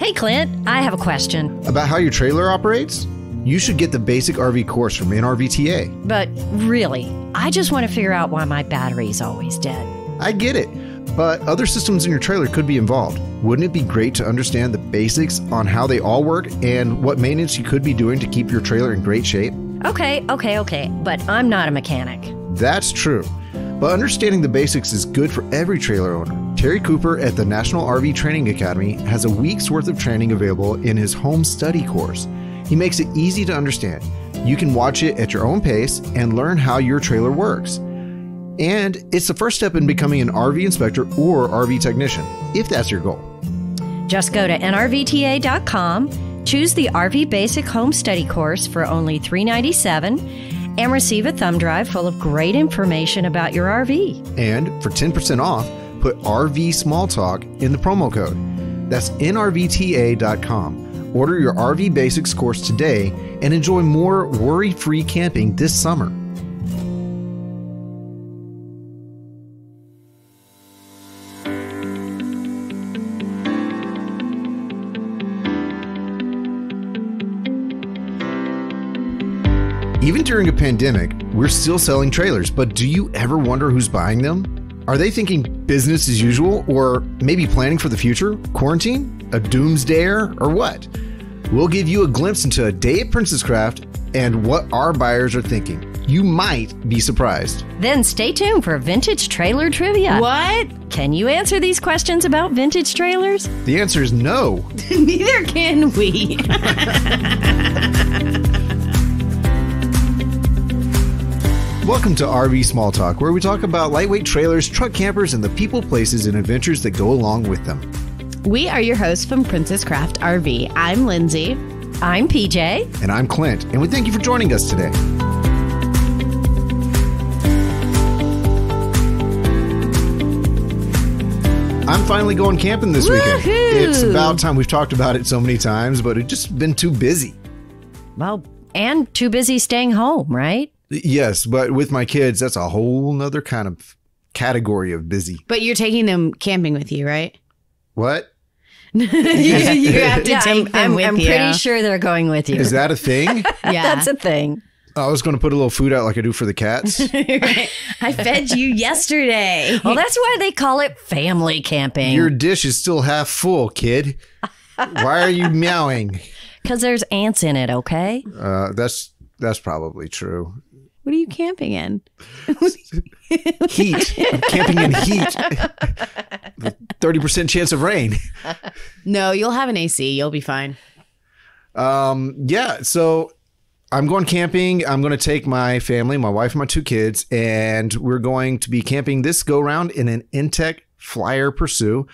Hey, Clint, I have a question. About how your trailer operates? You should get the basic RV course from NRVTA. But really, I just want to figure out why my battery's always dead. I get it, but other systems in your trailer could be involved. Wouldn't it be great to understand the basics on how they all work and what maintenance you could be doing to keep your trailer in great shape? Okay, but I'm not a mechanic. That's true. But understanding the basics is good for every trailer owner. Terry Cooper at the National RV Training Academy has a week's worth of training available in his home study course. He makes it easy to understand. You can watch it at your own pace and learn how your trailer works. And it's the first step in becoming an RV inspector or RV technician, if that's your goal. Just go to nrvta.com, choose the RV Basic Home Study course for only $397, and receive a thumb drive full of great information about your RV. And for 10% off, put RV Small Talk in the promo code. That's nrvta.com. Order your RV Basics course today and enjoy more worry-free camping this summer. Even during a pandemic, we're still selling trailers, but do you ever wonder who's buying them? Are they thinking business as usual, or maybe planning for the future? Quarantine? A doomsdayer? Or what? We'll give you a glimpse into a day at Princess Craft and what our buyers are thinking. You might be surprised. Then stay tuned for vintage trailer trivia. What? Can you answer these questions about vintage trailers? The answer is no. Neither can we. Welcome to RV Small Talk, where we talk about lightweight trailers, truck campers, and the people, places, and adventures that go along with them. We are your hosts from Princess Craft RV. I'm Lindsay. I'm PJ. And I'm Clint, and we thank you for joining us today. I'm finally going camping this weekend. It's about time. We've talked about it so many times, but it's just been too busy. Well, and too busy staying home, right? Yes, but with my kids, that's a whole nother kind of category of busy. But you're taking them camping with you, right? What? you have to take them with you. I'm pretty sure they're going with you. Is that a thing? Yeah. That's a thing. I was going to put a little food out like I do for the cats. Right. I fed you yesterday. Well, that's why they call it family camping. Your dish is still half full, kid. Why are you meowing? Because there's ants in it, okay? That's probably true. What are you camping in? Heat. I'm camping in heat. With 30% chance of rain. No, you'll have an AC. You'll be fine. Yeah, so I'm going camping. I'm going to take my family, my wife and my 2 kids, and we're going to be camping this go-round in an Intech Flyer Pursue.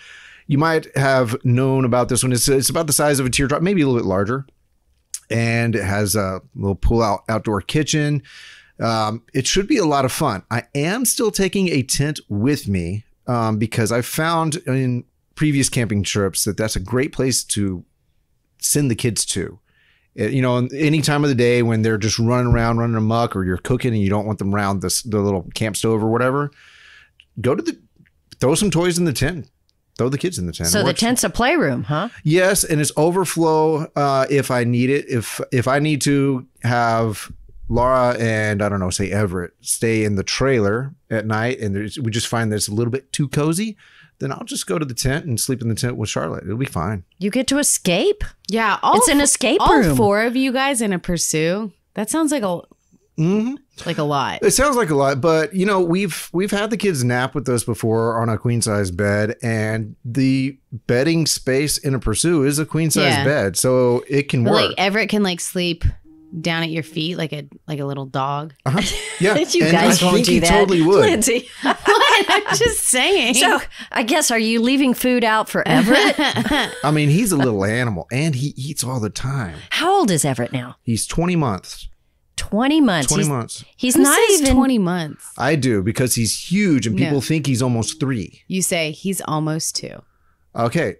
You might have known about this one. It's about the size of a teardrop, maybe a little bit larger. And it has a little pull-out outdoor kitchen. It should be a lot of fun. I am still taking a tent with me because I've found in previous camping trips that that's a great place to send the kids to. You know, any time of the day when they're just running around, running amok, or you're cooking and you don't want them around the little camp stove or whatever, throw some toys in the tent. Throw the kids in the tent. So the tent's a playroom, huh? Yes, and it's overflow if I need it. If I need to have Laura and, I don't know, say Everett stay in the trailer at night and we just find that it's a little bit too cozy, then I'll just go to the tent and sleep in the tent with Charlotte. It'll be fine. You get to escape? Yeah. It's an escape room. All 4 of you guys in a Pursue? That sounds like a lot. It sounds like a lot, but you know, we've had the kids nap with us before on a queen size bed, and the bedding space in a Pursue is a queen size bed, so it can work. Like Everett can sleep down at your feet like a little dog. Yeah, You guys won't do he that. totally would. Lindsay. What? I'm just saying. So I guess, are you leaving food out for Everett? I mean, he's a little animal, and he eats all the time. How old is Everett now? He's 20 months. 20 months. 20 months. He's Who not says even 20 months. I do, because he's huge, and people think he's almost 3. You say he's almost 2. Okay.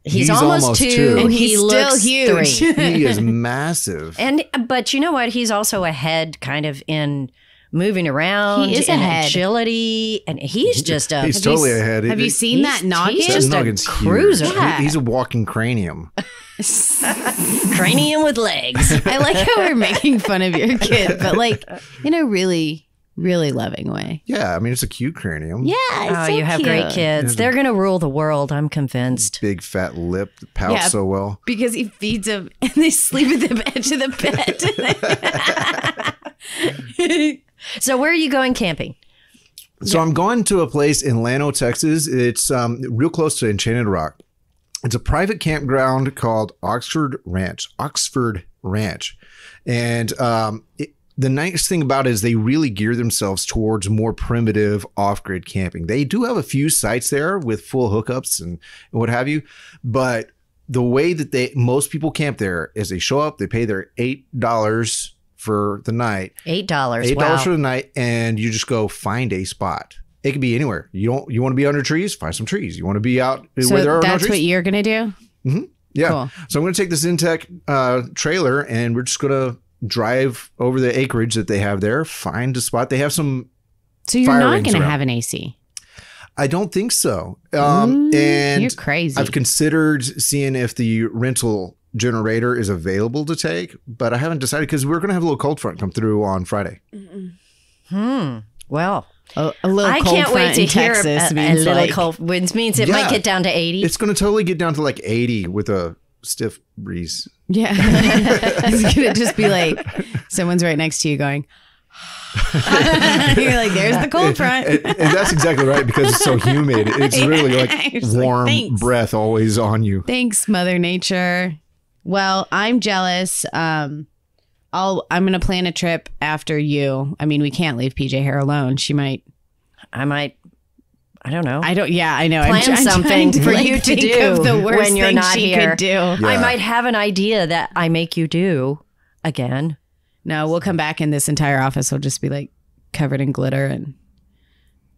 He's almost 2. And he he's looks still huge. 3. He is massive. But you know what? He's also ahead kind of in moving around. He is and ahead. Agility, and he's just a He's totally ahead. Have you seen that noggin? He's That just a nugget's cruiser. huge. Yeah. He's a walking cranium. Cranium with legs. I like how we're making fun of your kid, but like in a really, really loving way. Yeah, I mean, it's a cute cranium. Yeah. Oh, you have great kids. They're going to rule the world. I'm convinced. Big fat lip that pouts so well. Because he feeds them and they sleep at the edge of the bed. So where are you going camping? So I'm going to a place in Llano, Texas. It's real close to Enchanted Rock. It's a private campground called Oxford Ranch. And the nice thing about it is they really gear themselves towards more primitive off-grid camping. They do have a few sites there with full hookups and what have you, but the way that most people camp there is they show up, they pay their $8 for the night. $8. $8 for the night, and you just go find a spot. It could be anywhere. You want to be under trees? Find some trees. You want to be out where there are no trees? That's what you're gonna do? Mm-hmm. Yeah. Cool. So I'm going to take this Intech trailer, and we're just going to drive over the acreage that they have there, find a spot. They have some. So you're not going to have an AC? I don't think so. And you're crazy. I've considered seeing if the rental generator is available to take, but I haven't decided because we're going to have a little cold front come through on Friday. Well, a little I cold can't front wait to in hear Texas a means little like, cold winds means it might get down to 80. It's going to totally get down to like 80 with a stiff breeze. Yeah. It's going to just be like someone's right next to you going, you're like, there's the cold front. And that's exactly right because it's so humid. It's really like warm breath always on you. Thanks, Mother Nature. Well, I'm jealous. I'm going to plan a trip after you. I mean, we can't leave PJ here alone. I don't know. I know. Plan I'm something to, for like, you to think do of the worst when you're thing not she here. could do. Yeah. I might have an idea that I make you do again. No, we'll come back and this entire office will just be like covered in glitter and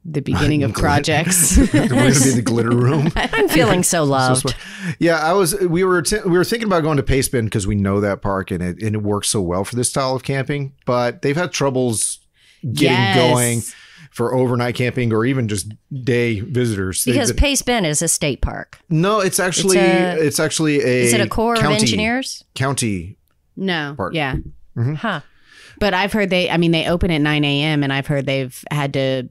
the beginning of projects. We're going to be the glitter room. I'm feeling so loved. Yeah, we were thinking about going to Pace Bend because we know that park and it works so well for this style of camping, but they've had troubles getting going for overnight camping or even just day visitors. Because Pace Bend is a state park. No, it's actually a Is it a Corps of Engineers? County. No. Park. Yeah. Mm-hmm. Huh. But I've heard they open at 9 a.m. and I've heard they've had to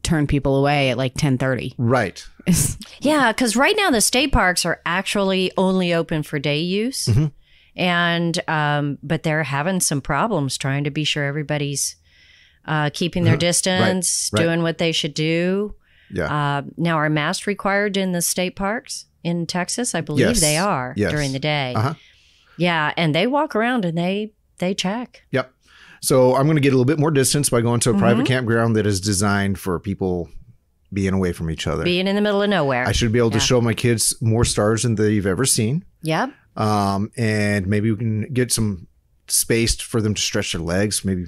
turn people away at like 10:30. Right. Yeah, because right now the state parks are actually only open for day use. Mm-hmm. And but they're having some problems trying to be sure everybody's keeping their distance, Right. doing what they should do. Yeah. Now, are masks required in the state parks in Texas? I believe Yes. they are Yes. during the day. Uh-huh. Yeah, and they walk around and they check. Yep. So I'm going to get a little bit more distance by going to a Mm-hmm. private campground that is designed for people being away from each other. Being in the middle of nowhere. I should be able to show my kids more stars than they've ever seen. Yep. And maybe we can get some space for them to stretch their legs, maybe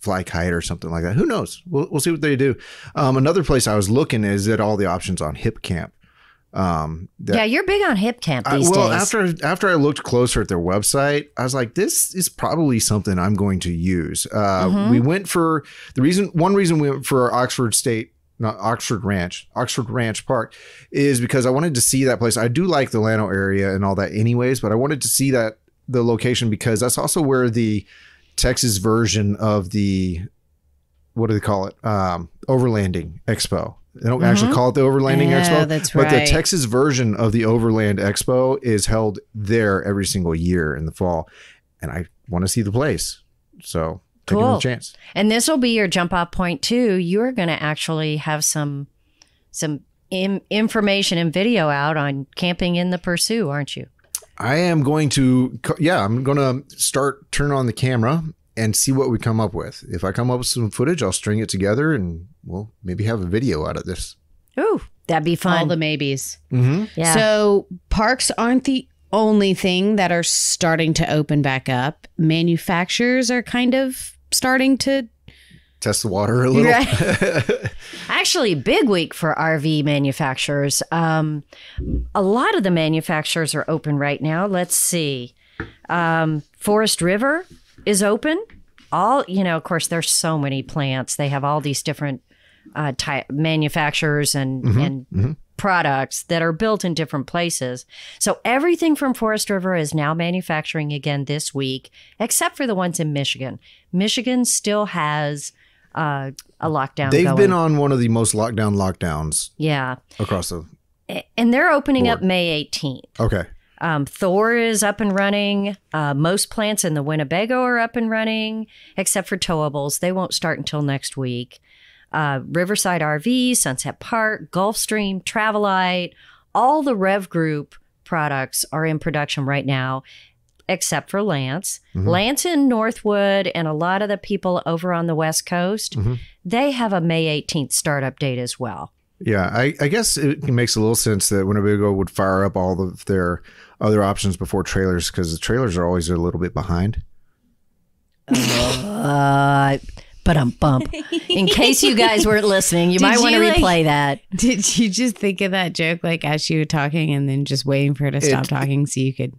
fly kite or something like that. Who knows? We'll see what they do. Another place I was looking is at all the options on Hip Camp. Yeah, you're big on hip camp these days. After I looked closer at their website, I was like, this is probably something I'm going to use. We went for one reason we went for Oxford Ranch Park is because I wanted to see that place. I do like the Llano area and all that anyways, but I wanted to see the location because that's also where the Texas version of the, what do they call it? Overlanding Expo. They don't actually call it the Overlanding Expo. That's but the right. Texas version of the Overland Expo is held there every single year in the fall. And I want to see the place. So taking a chance. And this will be your jump off point too. You're going to actually have some information and video out on camping in the Pursuit, aren't you? I am going to, I'm going to turn on the camera and see what we come up with. If I come up with some footage, I'll string it together and we'll maybe have a video out of this. Ooh, that'd be fun. All the maybes. Mm-hmm. Yeah. So parks aren't the only thing that are starting to open back up. Manufacturers are kind of starting to test the water a little. Right. Actually, big week for RV manufacturers. A lot of the manufacturers are open right now. Let's see. Forest River is open all, of course, there's so many plants. They have all these different type manufacturers and products that are built in different places. So everything from Forest River is now manufacturing again this week, except for the ones in Michigan. Michigan still has a lockdown. They've been on one of the most lockdowns. Yeah. Across the. And they're opening board. up May 18th. Okay. Thor is up and running. Most plants in the Winnebago are up and running, except for towables. They won't start until next week. Riverside RV, Sunset Park, Gulfstream, Travelite, all the Rev Group products are in production right now, except for Lance. Lance in Northwood and a lot of the people over on the West Coast, they have a May 18th startup date as well. Yeah, I guess it makes a little sense that Winnebago would fire up all of their other options before trailers, because the trailers are always a little bit behind. Bump. In case you guys weren't listening, you might want to replay that. Did you just think of that joke like as you were talking and then just waiting for her to stop talking so you could?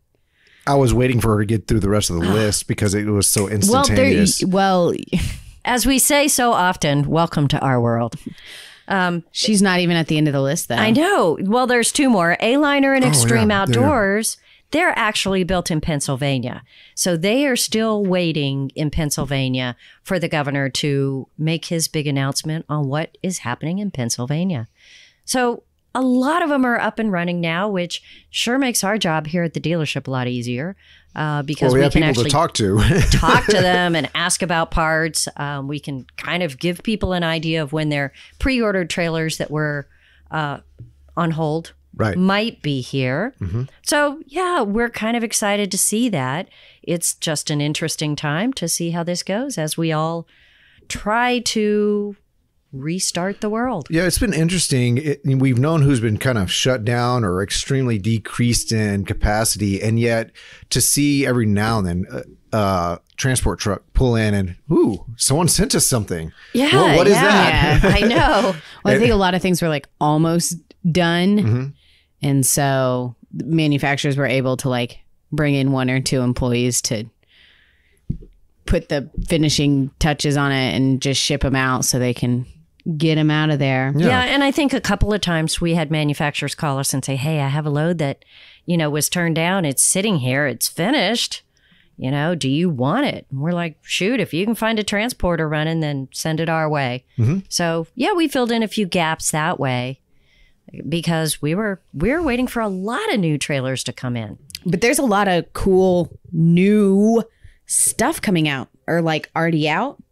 I was waiting for her to get through the rest of the list because it was so instantaneous. Well, as we say so often, welcome to our world. She's not even at the end of the list, though. I know. Well, there's two more. A-Liner and Extreme Outdoors. They're actually built in Pennsylvania. So they are still waiting in Pennsylvania for the governor to make his big announcement on what is happening in Pennsylvania. So a lot of them are up and running now, which sure makes our job here at the dealership a lot easier because we can actually talk to them and ask about parts. We can kind of give people an idea of when their pre-ordered trailers that were on hold might be here. So, yeah, we're kind of excited to see that. It's just an interesting time to see how this goes as we all try to restart the world. Yeah, it's been interesting. We've known who's been kind of shut down or extremely decreased in capacity, and yet to see every now and then transport truck pull in and, ooh, someone sent us something. Yeah, well, what is that? Yeah, I know. Well, I think a lot of things were like almost done. And so manufacturers were able to like bring in one or two employees to put the finishing touches on it and just ship them out so they can get them out of there. Yeah. And I think a couple of times we had manufacturers call us and say, hey, I have a load that, was turned down. It's sitting here. It's finished. Do you want it? And we're like, shoot, if you can find a transporter running, then send it our way. So, yeah, we filled in a few gaps that way because we were waiting for a lot of new trailers to come in. But there's a lot of cool new stuff coming out or like already out.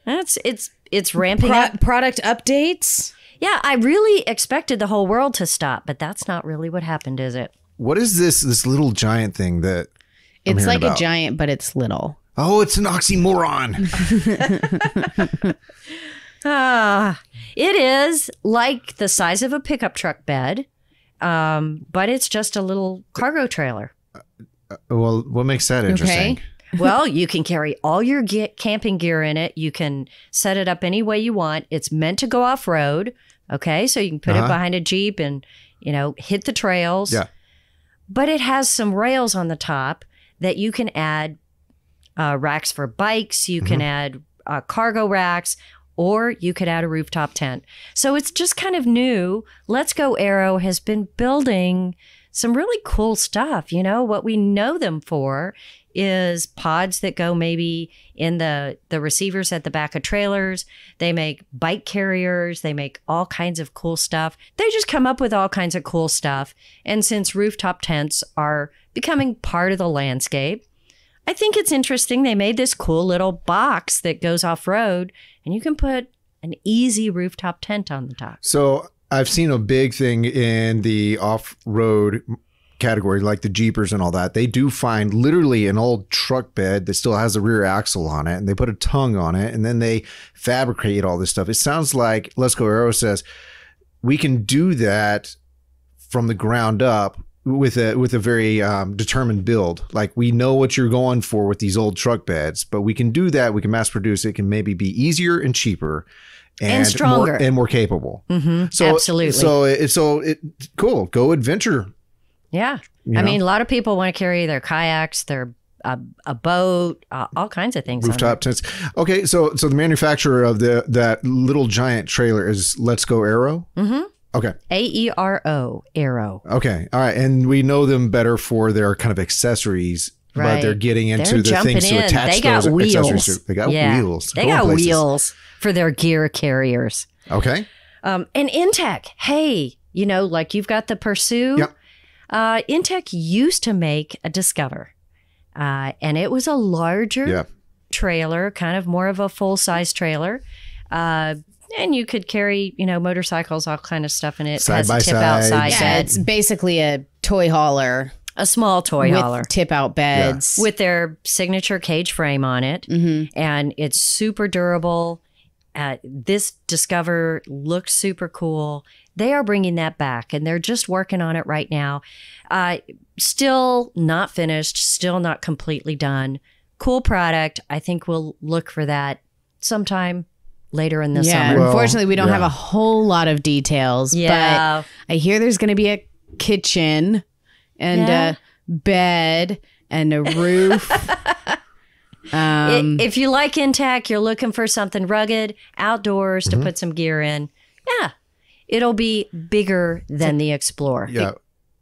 It's ramping up. Product updates. Yeah, I really expected the whole world to stop, but that's not really what happened, is it? What is this little giant thing that it's like a giant, but it's little. Oh, it's an oxymoron. It is like the size of a pickup truck bed, but it's just a little cargo trailer. Well, what makes that interesting? Okay. Well, you can carry all your camping gear in it. You can set it up any way you want. It's meant to go off-road, okay? So you can put it behind a Jeep and, hit the trails. Yeah. But it has some rails on the top that you can add racks for bikes. You can add cargo racks, or you could add a rooftop tent. So it's just kind of new. Let's Go Aero has been building some really cool stuff. What we know them for is pods that go maybe in the receivers at the back of trailers. They make bike carriers. They make all kinds of cool stuff. They just come up with all kinds of cool stuff. And since rooftop tents are becoming part of the landscape, I think it's interesting. They made this cool little box that goes off-road, and you can put an easy rooftop tent on the top. So I've seen a big thing in the off-road category, like the Jeepers and all that. They do find literally an old truck bed that still has a rear axle on it, and they put a tongue on it, and then they fabricate all this stuff. It sounds like Let's Go Aero says we can do that from the ground up with a very determined build. Like, we know what you're going for with these old truck beds, but we can do that. We can mass produce it. It can maybe be easier and cheaper and stronger more capable. So absolutely. So cool. Go adventure. Yeah. I mean, a lot of people want to carry their kayaks, their a boat, all kinds of things. Rooftop tents. Okay, so the manufacturer of that little giant trailer is Let's Go Aero? Mm-hmm. Okay. AERO, Aero. Okay, all right. And we know them better for their kind of accessories, but they're getting into the things to attach those accessories to. They got wheels. They got wheels for their gear carriers. Okay. And Intech, hey, like you've got the Pursue. Yep. Intech used to make a Discover, and it was a larger trailer, kind of more of a full-size trailer. And you could carry, motorcycles, all kind of stuff in it. Side by side. Outside bed. It's basically a toy hauler. A small toy hauler. Tip out beds. With their signature cage frame on it. Mm-hmm. And it's super durable. This Discover looks super cool. They are bringing that back, and they're just working on it right now. Still not finished, still not completely done. Cool product. I think we'll look for that sometime later in the summer. Well, unfortunately, we don't have a whole lot of details. Yeah. But I hear there's going to be a kitchen and a bed and a roof. If you like Intech, you're looking for something rugged, outdoors to put some gear in. Yeah. It'll be bigger than the Explorer. Yeah.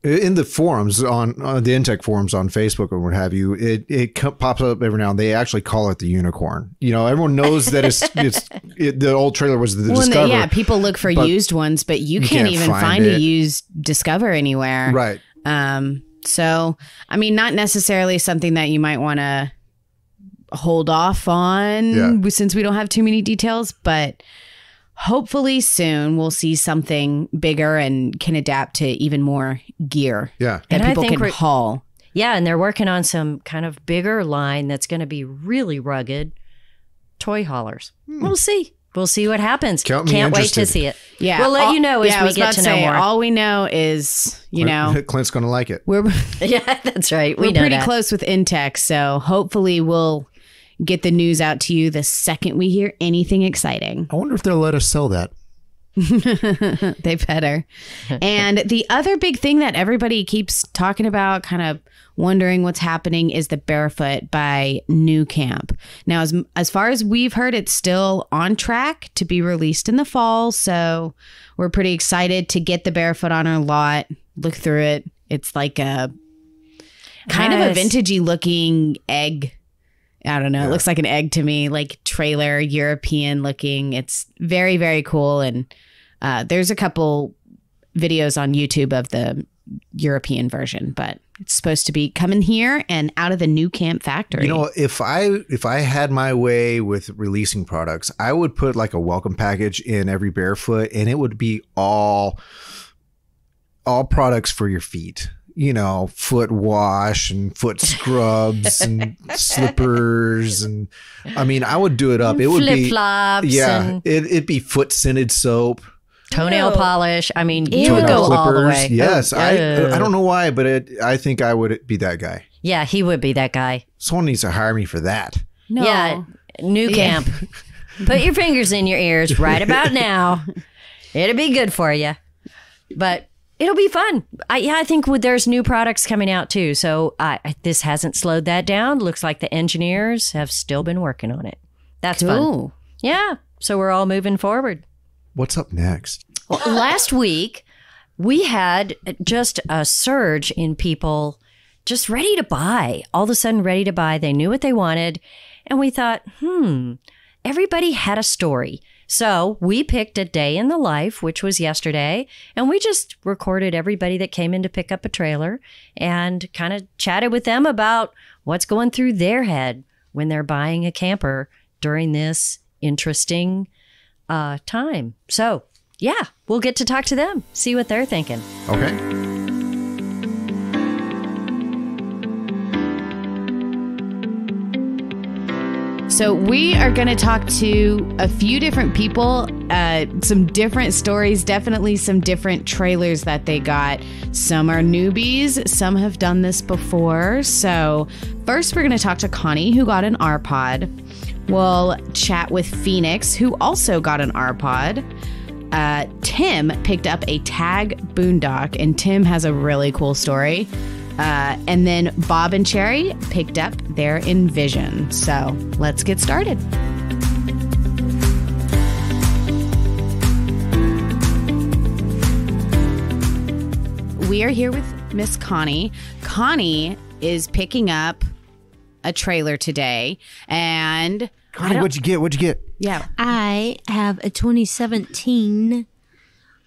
In the forums on the Intech forums on Facebook or what have you, it pops up every now and then. They actually call it the unicorn. Everyone knows that the old trailer was the Discover. People look for used ones, but you can't even find a used Discover anywhere. Right. So, I mean, not necessarily something that you might want to hold off on since we don't have too many details, but hopefully soon we'll see something bigger and can adapt to even more gear that people can haul. Yeah, and they're working on some kind of bigger line that's going to be really rugged toy haulers. We'll see. We'll see what happens. Can't wait to see it. Yeah, we'll let you know as we get to know more. All we know is, Clint's going to like it. Yeah, that's right. We're pretty close with Intech, so hopefully we'll get the news out to you the second we hear anything exciting. I wonder if they'll let us sell that. They better. And the other big thing that everybody keeps talking about, kind of wondering what's happening, is the Barefoot by New Camp. Now, as far as we've heard, it's still on track to be released in the fall. So we're pretty excited to get the Barefoot on our lot, look through it. It's like a kind of a vintagey looking egg. I don't know. It looks like an egg to me, like trailer, European looking. It's very, very cool. And there's a couple videos on YouTube of the European version, but it's supposed to be coming here and out of the New Camp factory. If I had my way with releasing products, I would put like a welcome package in every Barefoot, and it would be all products for your feet. Foot wash and foot scrubs and slippers. And I mean, I would do it up. It would be flip-flops. Yeah. It'd be foot scented soap. Toenail polish. I mean, you would go all the way. Yes. I don't know why, but I think I would be that guy. Yeah, he would be that guy. Someone needs to hire me for that. No. Yeah. New Camp. Put your fingers in your ears right about now. It'll be good for you. But it'll be fun. I think there's new products coming out too. So this hasn't slowed that down. Looks like the engineers have still been working on it. That's cool. Fun. Yeah. So we're all moving forward. What's up next? Well, last week, we had just a surge in people just ready to buy. All of a sudden ready to buy. They knew what they wanted. And we thought, everybody had a story. So we picked a day in the life, which was yesterday, and we just recorded everybody that came in to pick up a trailer and kind of chatted with them about what's going through their head when they're buying a camper during this interesting time. So, yeah, we'll get to talk to them, see what they're thinking. Okay. So we are going to talk to a few different people, some different stories, definitely some different trailers that they got. Some are newbies, some have done this before. So first we're going to talk to Connie, who got an R-Pod. We'll chat with Phoenix, who also got an R-Pod. Tim picked up a Tag Boondock, and Tim has a really cool story. And then Bob and Cherry picked up their Envision. So let's get started. We are here with Miss Connie. Connie is picking up a trailer today. And Connie, what'd you get? What'd you get? yeah, I have a 2017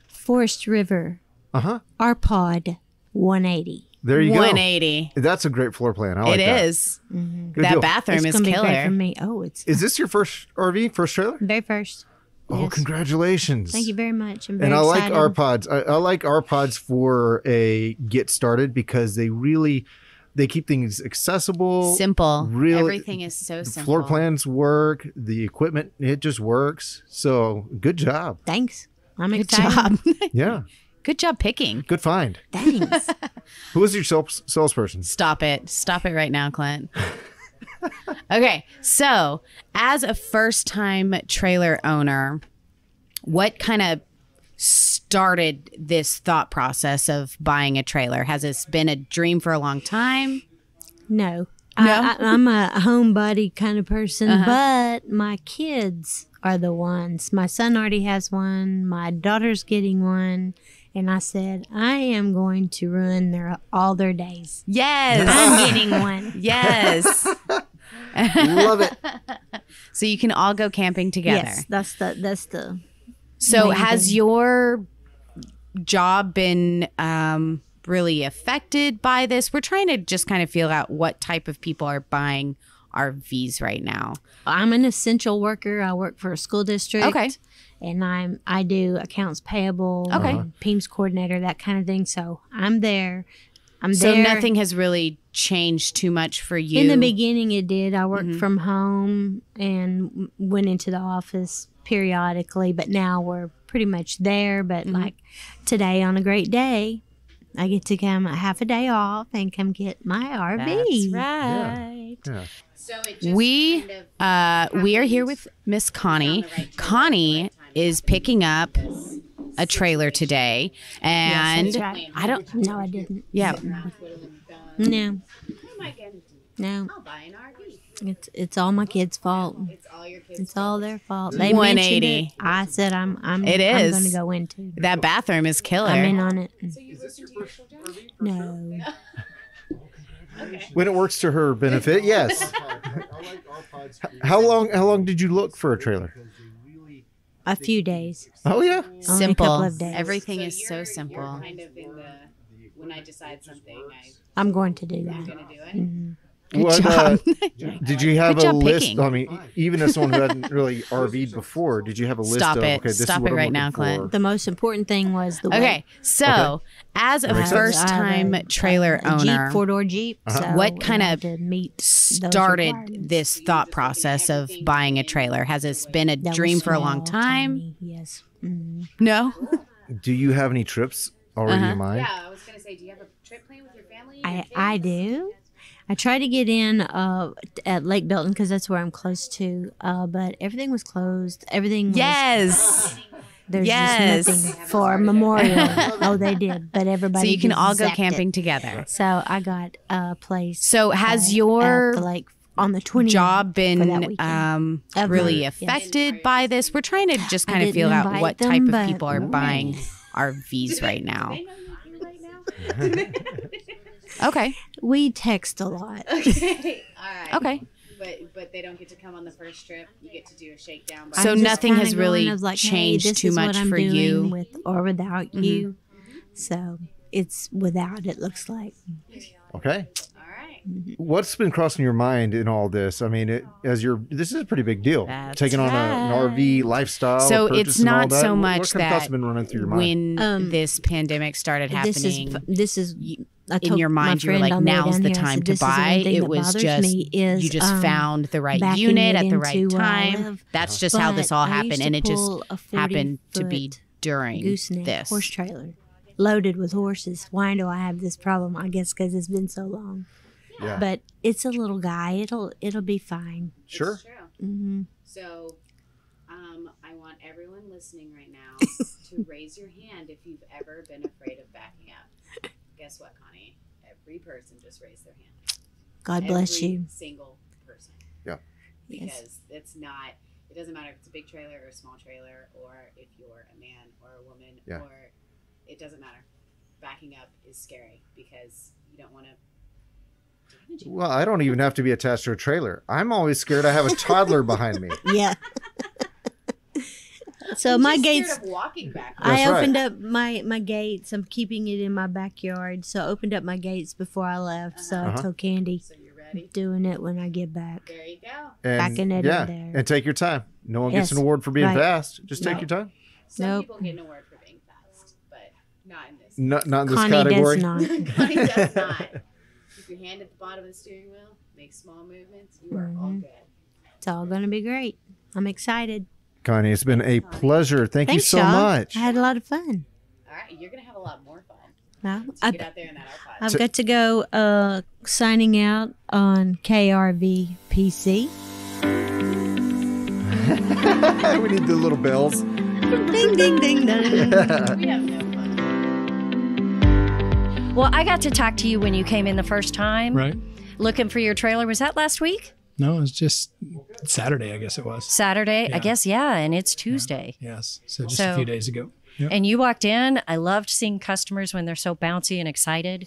Forest River RPod 180. There you 180. go. That's a great floor plan. I like It that. is. Good That deal. bathroom It's is gonna be great killer. for me. Oh, it's Is this your first RV, first trailer? very first. Oh, Yes. congratulations. Thank you very much. I'm very And I like excited. our pods. I like our pods for a get started because they keep things accessible. Simple. Really, Everything is so the simple. floor plans work. The equipment, it just works. So good job. Thanks. I'm Good excited. job. Yeah. Good job picking. Good find. Thanks. Who was your salesperson? Stop it. Stop it right now, Clint. Okay. So, as a first time trailer owner, what kind of started this thought process of buying a trailer? Has this been a dream for a long time? No. No? I'm a homebody kind of person, but my kids are the ones. My son already has one. My daughter's getting one. And I said, I am going to ruin all their days. Yes. I'm getting one. Yes. Love it. So you can all go camping together. Yes, that's the. So main has thing. your job been really affected by this? We're trying to just kind of feel out what type of people are buying RVs right now. I'm an essential worker. I work for a school district. Okay. And I do accounts payable, Okay. and PEMS coordinator, that kind of thing. So I'm there. So nothing has really changed too much for you. In the beginning, it did. I worked from home and went into the office periodically, but now we're pretty much there. But like today, on a great day, I get to come half a day off and come get my RV. That's right. Yeah. We are here with Miss Connie. Connie is picking up a trailer today, and That's right. I don't. No, I didn't. Yeah, No. No. It's all my kids' fault. It's all their fault. They mentioned 180. it. I said I'm It is. going to go into. that bathroom is killer. I'm in on it. No. When it works to her benefit, yes. How long did you look for a trailer? A few days. Oh yeah. Only a Simple. couple of days. Everything is so simple. Kind of in the when I decide something, I'm going to do that. I'm gonna do it. Good job. Did you have Good a job list? picking. I mean, even as someone who hadn't really RV'd before, did you have a list Stop of, it. okay, this Stop is what it I'm right now, looking Clint. for? The most important thing was the Okay, weight. so as a Makes sense. first-time I have trailer a owner, Jeep, four-door Jeep. So What we kind had of to meet those started requirements. this thought process of buying a trailer? Has this been a That was dream for a long small, time? tiny, yes. Mm. No. Do you have any trips already in mind? Yeah, I was gonna say, do you have a trip plan with your family? I do. I tried to get in at Lake Belton because that's where I'm close to, but everything was closed. Everything was, Yes. there's yes. just nothing for a memorial. Oh, they did, but everybody So you can just all go zapped it. camping together. So I got a place. So has at your the lake on the 20th job for that been weekend. Of really yes. affected by this? We're trying to just I kind of didn't feel out invite what them, type of but- people are buying RVs right now. They know you right now. Okay. We text a lot. Okay. All right. Okay. But they don't get to come on the first trip. You get to do a shakedown. So I'm just nothing kinda has really going of like, changed hey, this too is much what I'm for doing you. with or without you. So it's without, it looks like. Okay. All right. What's been crossing your mind in all this? I mean, this is a pretty big deal. That's Taking on an RV lifestyle. So a purchase it's and all not that. so What much kind of that thoughts have been running through your mind? when this pandemic started happening, This is I in told your my mind you were friend like, on the way now's down the here, I time said, to "This is the one buy. thing It that was bothers just me is, you just found the right backing unit it at the right into where I time. live. That's just how this all But I used happened, to and it just pull a happened to be 40-foot during gooseneck this. horse trailer loaded with horses. Why do I have this problem? I guess because it's been so long. Yeah. But it's a little guy. It'll be fine. Sure. True. Hmm. So, I want everyone listening right now to raise your hand if you've ever been afraid of backing up. Guess what, Connie? every person just raised their hand. God bless Every you. single person. Yeah. Because it's not, it doesn't matter if it's a big trailer or a small trailer, or if you're a man or a woman, Yeah. or it doesn't matter. Backing up is scary because you don't want to damage it. Well, I don't even have to be attached to a trailer. I'm always scared I have a toddler behind me. Yeah. So I'm my just gates, scared of walking back. That's I right. opened up my gates. I'm keeping it in my backyard. So I opened up my gates before I left. So I told Candy, So you're ready. doing it when I get back. There you go. And, Backing it in yeah, there. and take your time. No one gets Yes. an award for being Right. fast. Just take No. your time. Some Nope. people get an award for being fast, but not in this. Not in this Connie category. does not. Connie does not. Keep your hand at the bottom of the steering wheel. Make small movements. You are all good. It's all going to be great. I'm excited. Connie, it's been a pleasure. Thank Thanks, you so y'all. much. I had a lot of fun. All right, you're gonna have a lot more fun Well, once you I, get out there in that iPod. I've got to go signing out on KRV PC. We need the little bells. Ding, ding, ding, ding. We have no fun. Well, I got to talk to you when you came in the first time. Right. Looking for your trailer. Was that last week? No, it was just Saturday, I guess it was. Saturday? I Yeah. guess, yeah. And it's Tuesday. Yes. So just So- a few days ago. Yep. And you walked in. I loved seeing customers when they're so bouncy and excited.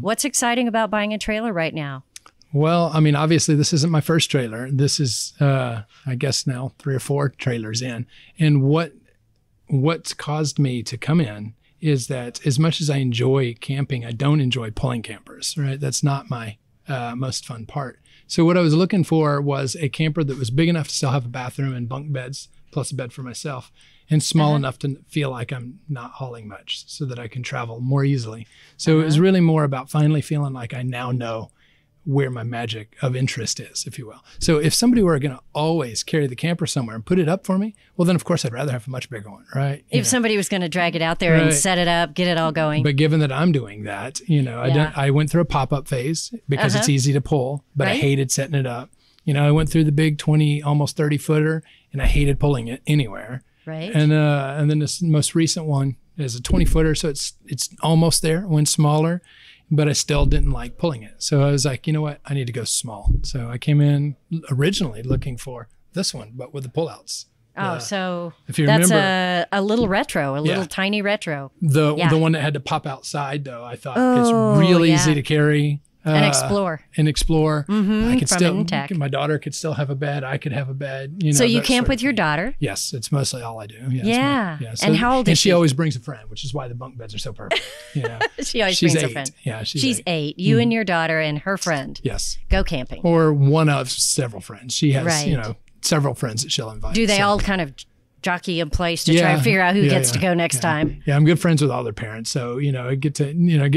What's exciting about buying a trailer right now? Well, I mean, obviously, this isn't my first trailer. This is, I guess, now 3 or 4 trailers in. And what's caused me to come in is that as much as I enjoy camping, I don't enjoy pulling campers, right? That's not my most fun part. So what I was looking for was a camper that was big enough to still have a bathroom and bunk beds, plus a bed for myself, and small enough to feel like I'm not hauling much so that I can travel more easily. So it was really more about finally feeling like I now know where my magic of interest is, if you will. So if somebody were going to always carry the camper somewhere and put it up for me, well, then of course I'd rather have a much bigger one, right? You If know. somebody was going to drag it out there and Right. set it up, get it all going. But given that I'm doing that, you know, Yeah. I went through a pop-up phase because it's easy to pull, but I Right. hated setting it up. You know, I went through the big 20, almost 30 footer, and I hated pulling it anywhere. Right. And then this most recent one is a 20 footer, so it's almost there. It went smaller, but I still didn't like pulling it. So I was like, you know what? I need to go small. So I came in originally looking for this one, but with the pullouts. So if you that's remember- a little retro, a little Yeah. tiny retro. The Yeah. one that had to pop outside, though, I thought Oh, it's really yeah. easy to carry. And explore. And explore. I could from still, Intech. my daughter could still have a bed. I could have a bed. You know, So you that camp sort of with your thing. daughter? Yes, it's mostly all I do. Yes, Yeah. So, And how old is and she she? always brings a friend, which is why the bunk beds are so perfect. You know, She always she's brings 8. a friend. Yeah, She's 8. You and your daughter and her friend Yes, go camping. or one of several friends. She has, Right. you know, several friends that she'll invite. Do they so- all kind of jockey in place to try and figure out who gets to go next time? Yeah, I'm good friends with all their parents, so you know, I get to I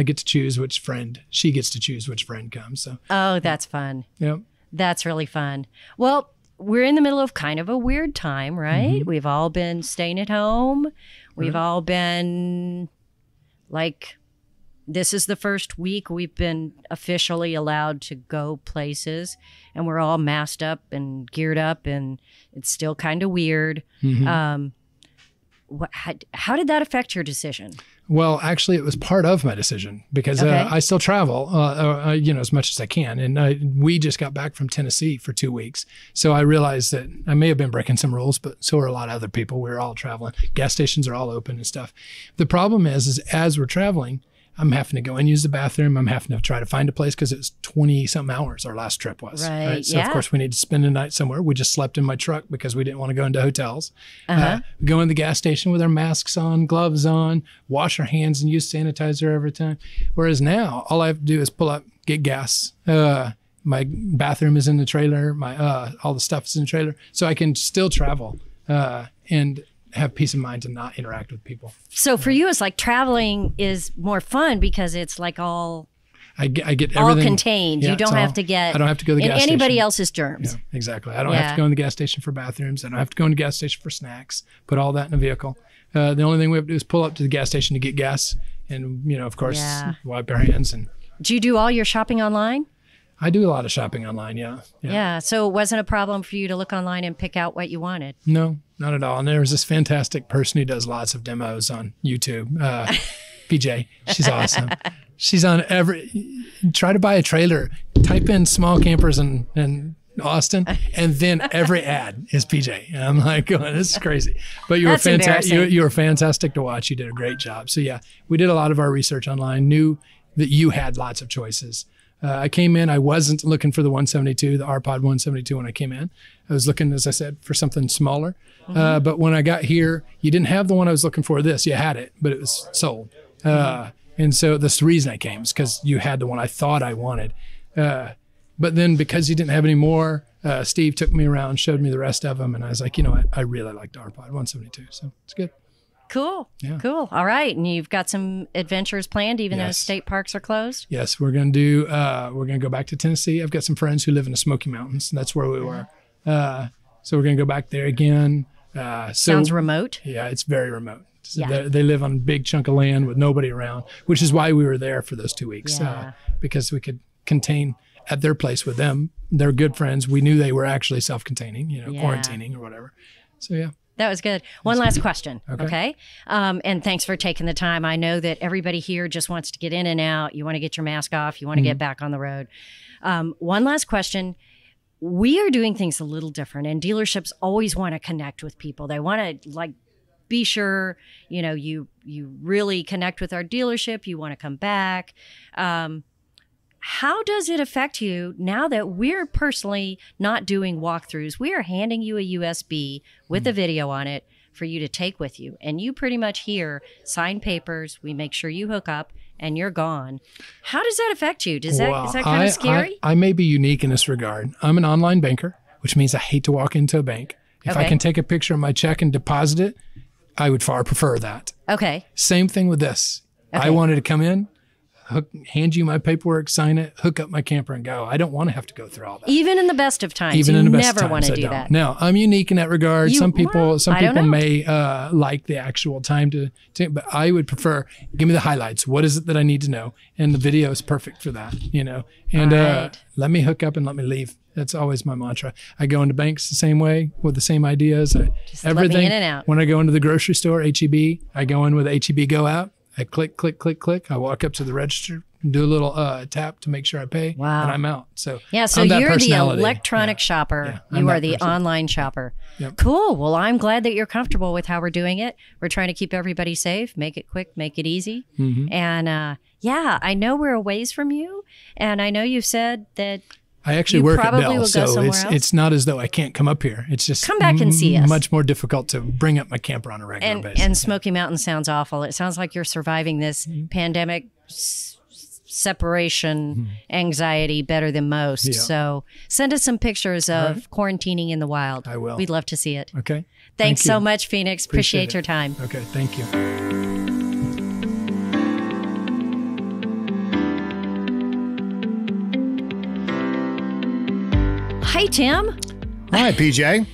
get to choose which friend. She gets to choose which friend comes. So Oh, that's fun. yep. That's really fun. Well, we're in the middle of kind of a weird time, right? We've all been staying at home. We've all been like, this is the first week we've been officially allowed to go places, and we're all masked up and geared up, and it's still kind of weird. How did that affect your decision? Well, actually, it was part of my decision because Okay. I still travel, you know, as much as I can. And we just got back from Tennessee for 2 weeks. So I realized that I may have been breaking some rules, but so are a lot of other people. We were all traveling. Gas stations are all open and stuff. The problem is as we're traveling, I'm having to go and use the bathroom. I'm having to try to find a place because it's 20-something hours our last trip was. Right, So, yeah. of course, we need to spend a night somewhere. We just slept in my truck because we didn't want to go into hotels. We go in the gas station with our masks on, gloves on, wash our hands and use sanitizer every time. Whereas now, all I have to do is pull up, get gas. My bathroom is in the trailer. My all the stuff is in the trailer. So I can still travel and have peace of mind to not interact with people. So for you, it's like traveling is more fun because it's like all I get everything all contained. Yeah, you don't it's have all- to get I don't have to go to the in gas anybody station. else's germs. Yeah, exactly. I don't have Yeah. to go in the gas station for bathrooms. I don't have to go in the gas station for snacks. Put all that in a vehicle. The only thing we have to do is pull up to the gas station to get gas, and you know, of course, Yeah. wipe our hands. And Do you do all your shopping online? I do a lot of shopping online. Yeah. Yeah. So it wasn't a problem for you to look online and pick out what you wanted. No, not at all. And there's this fantastic person who does lots of demos on YouTube, PJ. She's awesome. She's on try to buy a trailer, type in small campers in Austin, and then every ad is PJ. And I'm like, oh, this is crazy. But you were fantastic. You were fantastic to watch. You did a great job. So yeah, we did a lot of our research online, knew that you had lots of choices. I came in, I wasn't looking for the 172, the RPod 172 when I came in. I was looking, as I said, for something smaller. But when I got here, you didn't have the one I was looking for. You had it, but it was sold. And so that's the reason I came, is because you had the one I thought I wanted. But then because you didn't have any more, Steve took me around, showed me the rest of them. And I was like, you know what? I really like the RPod 172. So it's good. Cool. Yeah. Cool. All right. And you've got some adventures planned, even though state parks are closed? Yes. We're going to go back to Tennessee. I've got some friends who live in the Smoky Mountains. And that's where we were. So we're going to go back there again. Sounds remote. Yeah, it's very remote. So they live on a big chunk of land with nobody around, which is why we were there for those 2 weeks, because we could contain at their place with them. They're good friends. We knew they were actually self-containing, quarantining or whatever. So, yeah. That was good. One last question, okay? And thanks for taking the time. I know that everybody here just wants to get in and out. You want to get your mask off. You want to get back on the road. One last question. We are doing things a little different, and dealerships always want to connect with people. They want to, be sure, you really connect with our dealership. You want to come back. How does it affect you now that we're personally not doing walkthroughs? We are handing you a USB with a video on it for you to take with you. And you pretty much sign papers. We make sure you hook up and you're gone. How does that affect you? Is that kind of scary? I may be unique in this regard. I'm an online banker, which means I hate to walk into a bank. If I can take a picture of my check and deposit it, I would far prefer that. Okay. Same thing with this. I wanted to come in, hand you my paperwork, sign it, hook up my camper and go. I don't want to have to go through all that. Even in the best of times, you never want to do that. No, I'm unique in that regard. Some people may like the actual time to, but I would prefer, give me the highlights. What is it that I need to know? And the video is perfect for that, and let me hook up and let me leave. That's always my mantra. I go into banks the same way with the same ideas. Just everything. Let me in and out. When I go into the grocery store, HEB, I go in with HEB Go Out. I click, click, click, click. I walk up to the register, do a little tap to make sure I pay, and I'm out. So so you're the electronic shopper. You are the online shopper. Yep. Cool. Well, I'm glad that you're comfortable with how we're doing it. We're trying to keep everybody safe, make it quick, make it easy. And I know we're a ways from you, and I know you've said that I actually work at Bell, so it's not as though I can't come up here. It's just come back and see us. Much more difficult to bring up my camper on a regular basis. And Smoky Mountain sounds awful. It sounds like you're surviving this pandemic separation anxiety better than most. Yeah. So send us some pictures of quarantining in the wild. I will. We'd love to see it. Okay. Thanks so much, Phoenix. Appreciate your time. Okay. Thank you. Hi, Tim. Hi, PJ.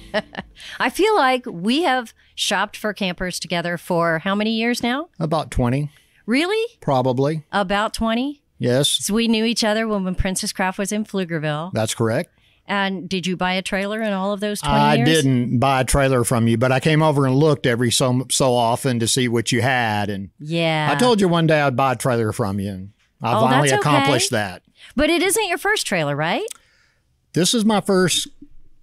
I feel like we have shopped for campers together for how many years now? About 20. Really? Probably. About 20? Yes. So we knew each other when Princess Craft was in Pflugerville. That's correct. And did you buy a trailer in all of those 20 years? I didn't buy a trailer from you, but I came over and looked every so often to see what you had. And I told you one day I'd buy a trailer from you. And I finally accomplished that. But it isn't your first trailer, right? This is my first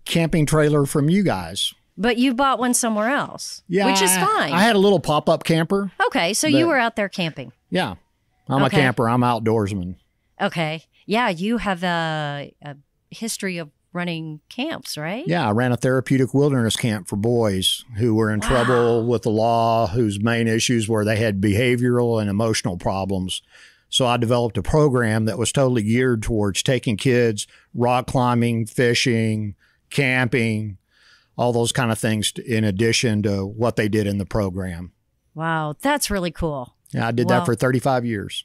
camping trailer from you guys. But you bought one somewhere else, which is fine. I had a little pop-up camper. Okay, so you were out there camping. Yeah, I'm a camper. I'm an outdoorsman. Okay. Yeah, you have a history of running camps, right? Yeah, I ran a therapeutic wilderness camp for boys who were in trouble with the law, whose main issues were they had behavioral and emotional problems. So I developed a program that was totally geared towards taking kids rock climbing, fishing, camping, all those kind of things in addition to what they did in the program. Wow, that's really cool. Yeah, I did that for 35 years.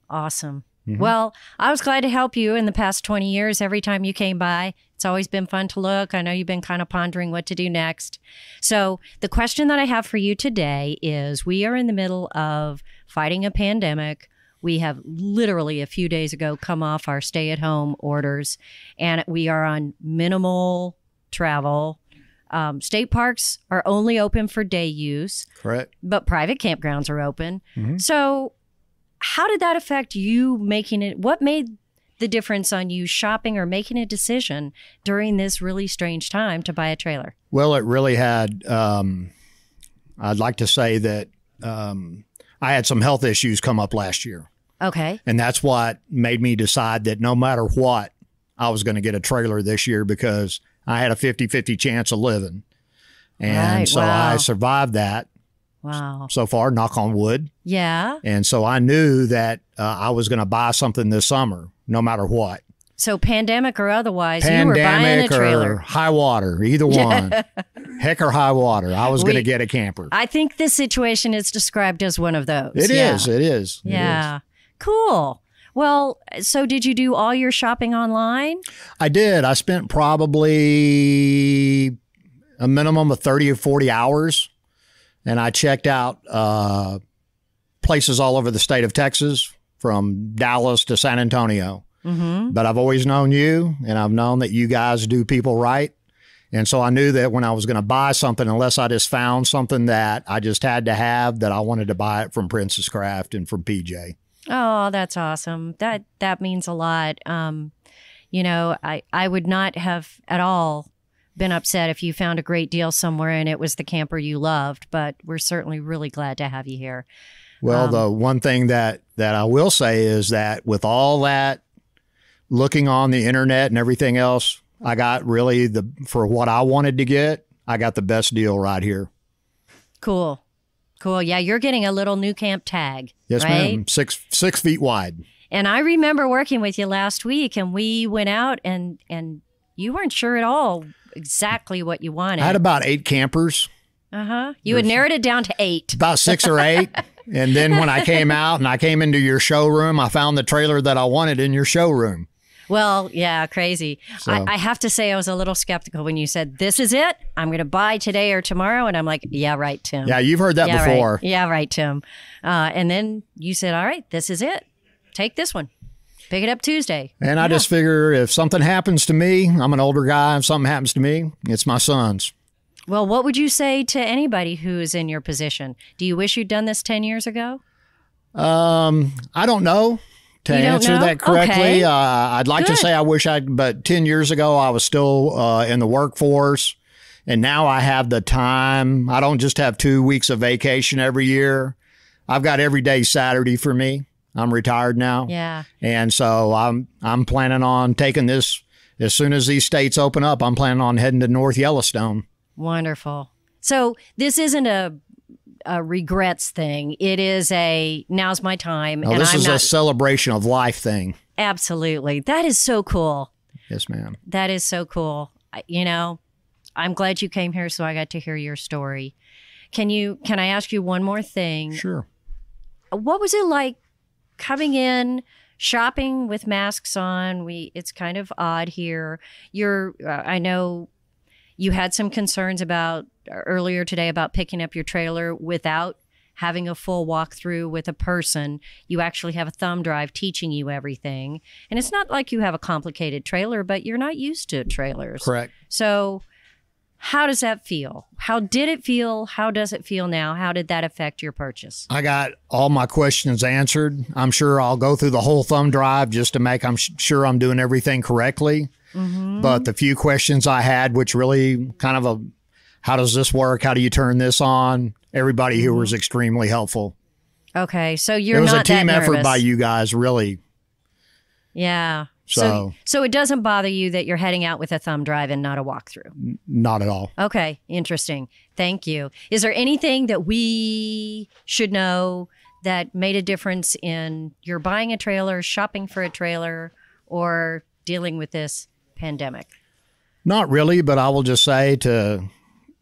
Awesome. Well, I was glad to help you in the past 20 years. Every time you came by, it's always been fun to look. I know you've been kind of pondering what to do next. So the question that I have for you today is, we are in the middle of fighting a pandemic. We have literally a few days ago come off our stay-at-home orders, and we are on minimal travel. State parks are only open for day use. Correct. But private campgrounds are open. So how did that affect you making it? What made the difference on you shopping or making a decision during this really strange time to buy a trailer? Well, it really had, I'd like to say that I had some health issues come up last year. Okay. And that's what made me decide that no matter what, I was going to get a trailer this year because I had a 50-50 chance of living. And Right, so wow. I survived that Wow. so far, knock on wood. Yeah. And so I knew that I was going to buy something this summer, no matter what. So pandemic or otherwise, you were buying a Pandemic or trailer. high water, either one. Heck or high water, I was going to get a camper. I think this situation is described as one of those. It Yeah. is. It is. It Yeah. Cool. Well, so did you do all your shopping online? I did. I spent probably a minimum of 30 or 40 hours, and I checked out places all over the state of Texas, from Dallas to San Antonio. Mm-hmm. But I've always known you, and I've known that you guys do people right. And so I knew that when I was going to buy something, unless I just found something that I just had to have, that I wanted to buy it from Princess Craft and from PJ. Oh, that's awesome. That means a lot. You know, I would not have at all been upset if you found a great deal somewhere and it was the camper you loved, but we're certainly really glad to have you here. Well, the one thing that I will say is that with all that looking on the internet and everything else, I got really for what I wanted to get, I got the best deal right here. Cool. Yeah, you're getting a little new camp tag. Yes, right? ma'am. 6 feet wide. And I remember working with you last week, and we went out, and you weren't sure at all exactly what you wanted. I had about 8 campers. You had narrowed it down to 8. About 6 or 8. And then when I came out and I came into your showroom, I found the trailer that I wanted in your showroom. Well, yeah, crazy. So- I have to say I was a little skeptical when you said, this is it. I'm going to buy today or tomorrow. And I'm like, yeah, right, Tim. Yeah, you've heard that Yeah, before. Right. Yeah, right, Tim. And then you said, all right, this is it. Take this one. Pick it up Tuesday. And I just figure if something happens to me, I'm an older guy. If something happens to me, it's my sons. Well, what would you say to anybody who is in your position? Do you wish you'd done this 10 years ago? I don't know. To You don't answer know? that correctly, Okay. I'd like to Good. say I wish but 10 years ago, I was still in the workforce. And now I have the time. I don't just have 2 weeks of vacation every year. I've got every day Saturday for me. I'm retired now. Yeah. And so I'm planning on taking this as soon as these states open up. I'm planning on heading to North Yellowstone. Wonderful. So this isn't a regrets thing. It is a now's my time. Now, and this I'm is not a celebration of life thing. absolutely. That is so cool. Yes, ma'am. That is so cool. You know, I'm glad you came here so I got to hear your story. Can I ask you one more thing? Sure. What was it like coming in, shopping with masks on? It's kind of odd here. I know you had some concerns about earlier today about picking up your trailer without having a full walkthrough with a person. You actually have a thumb drive teaching you everything. And it's not like you have a complicated trailer, but you're not used to trailers. Correct. So how does that feel? How did it feel? How does it feel now? How did that affect your purchase? I got all my questions answered. I'm sure I'll go through the whole thumb drive just to make sure I'm doing everything correctly. Mm-hmm. But the few questions I had, which really kind of how does this work? How do you turn this on? Everybody here was extremely helpful. Okay, so you're It was not a team that effort nervous. by you guys, really. Yeah. So- So it doesn't bother you that you're heading out with a thumb drive and not a walkthrough. Not at all. Okay, interesting. Thank you. Is there anything that we should know that made a difference in your buying a trailer, shopping for a trailer, or dealing with this pandemic? Not really, but I will just say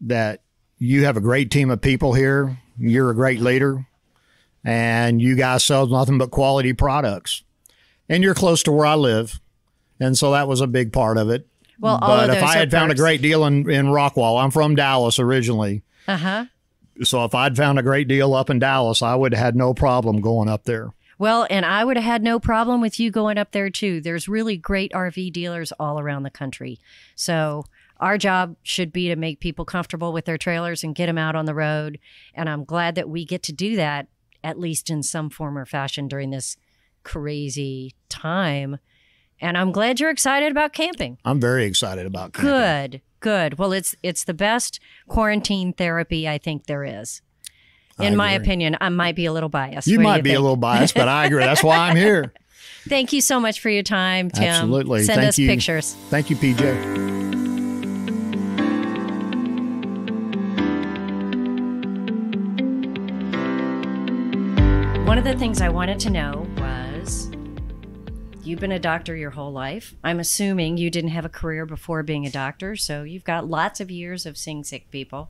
that you have a great team of people here. You're a great leader, and you guys sell nothing but quality products. And you're close to where I live, and so that was a big part of it. Well, all of but if those I are had found a perks. great deal in Rockwall, I'm from Dallas originally. Uh-huh. So if I'd found a great deal up in Dallas, I would have had no problem going up there. Well, and I would have had no problem with you going up there too. There's really great RV dealers all around the country. So our job should be to make people comfortable with their trailers and get them out on the road. And I'm glad that we get to do that at least in some form or fashion during this crazy time. And I'm glad you're excited about camping. I'm very excited about camping. Good. Well, it's the best quarantine therapy I think there is. In my opinion, I might be a little biased. You What do might be think? a little biased, but I agree. That's why I'm here. Thank you so much for your time, Tim. Absolutely. Send Thank us you. pictures. Thank you, PJ. One of the things I wanted to know was, you've been a doctor your whole life. I'm assuming you didn't have a career before being a doctor, so you've got lots of years of seeing sick people.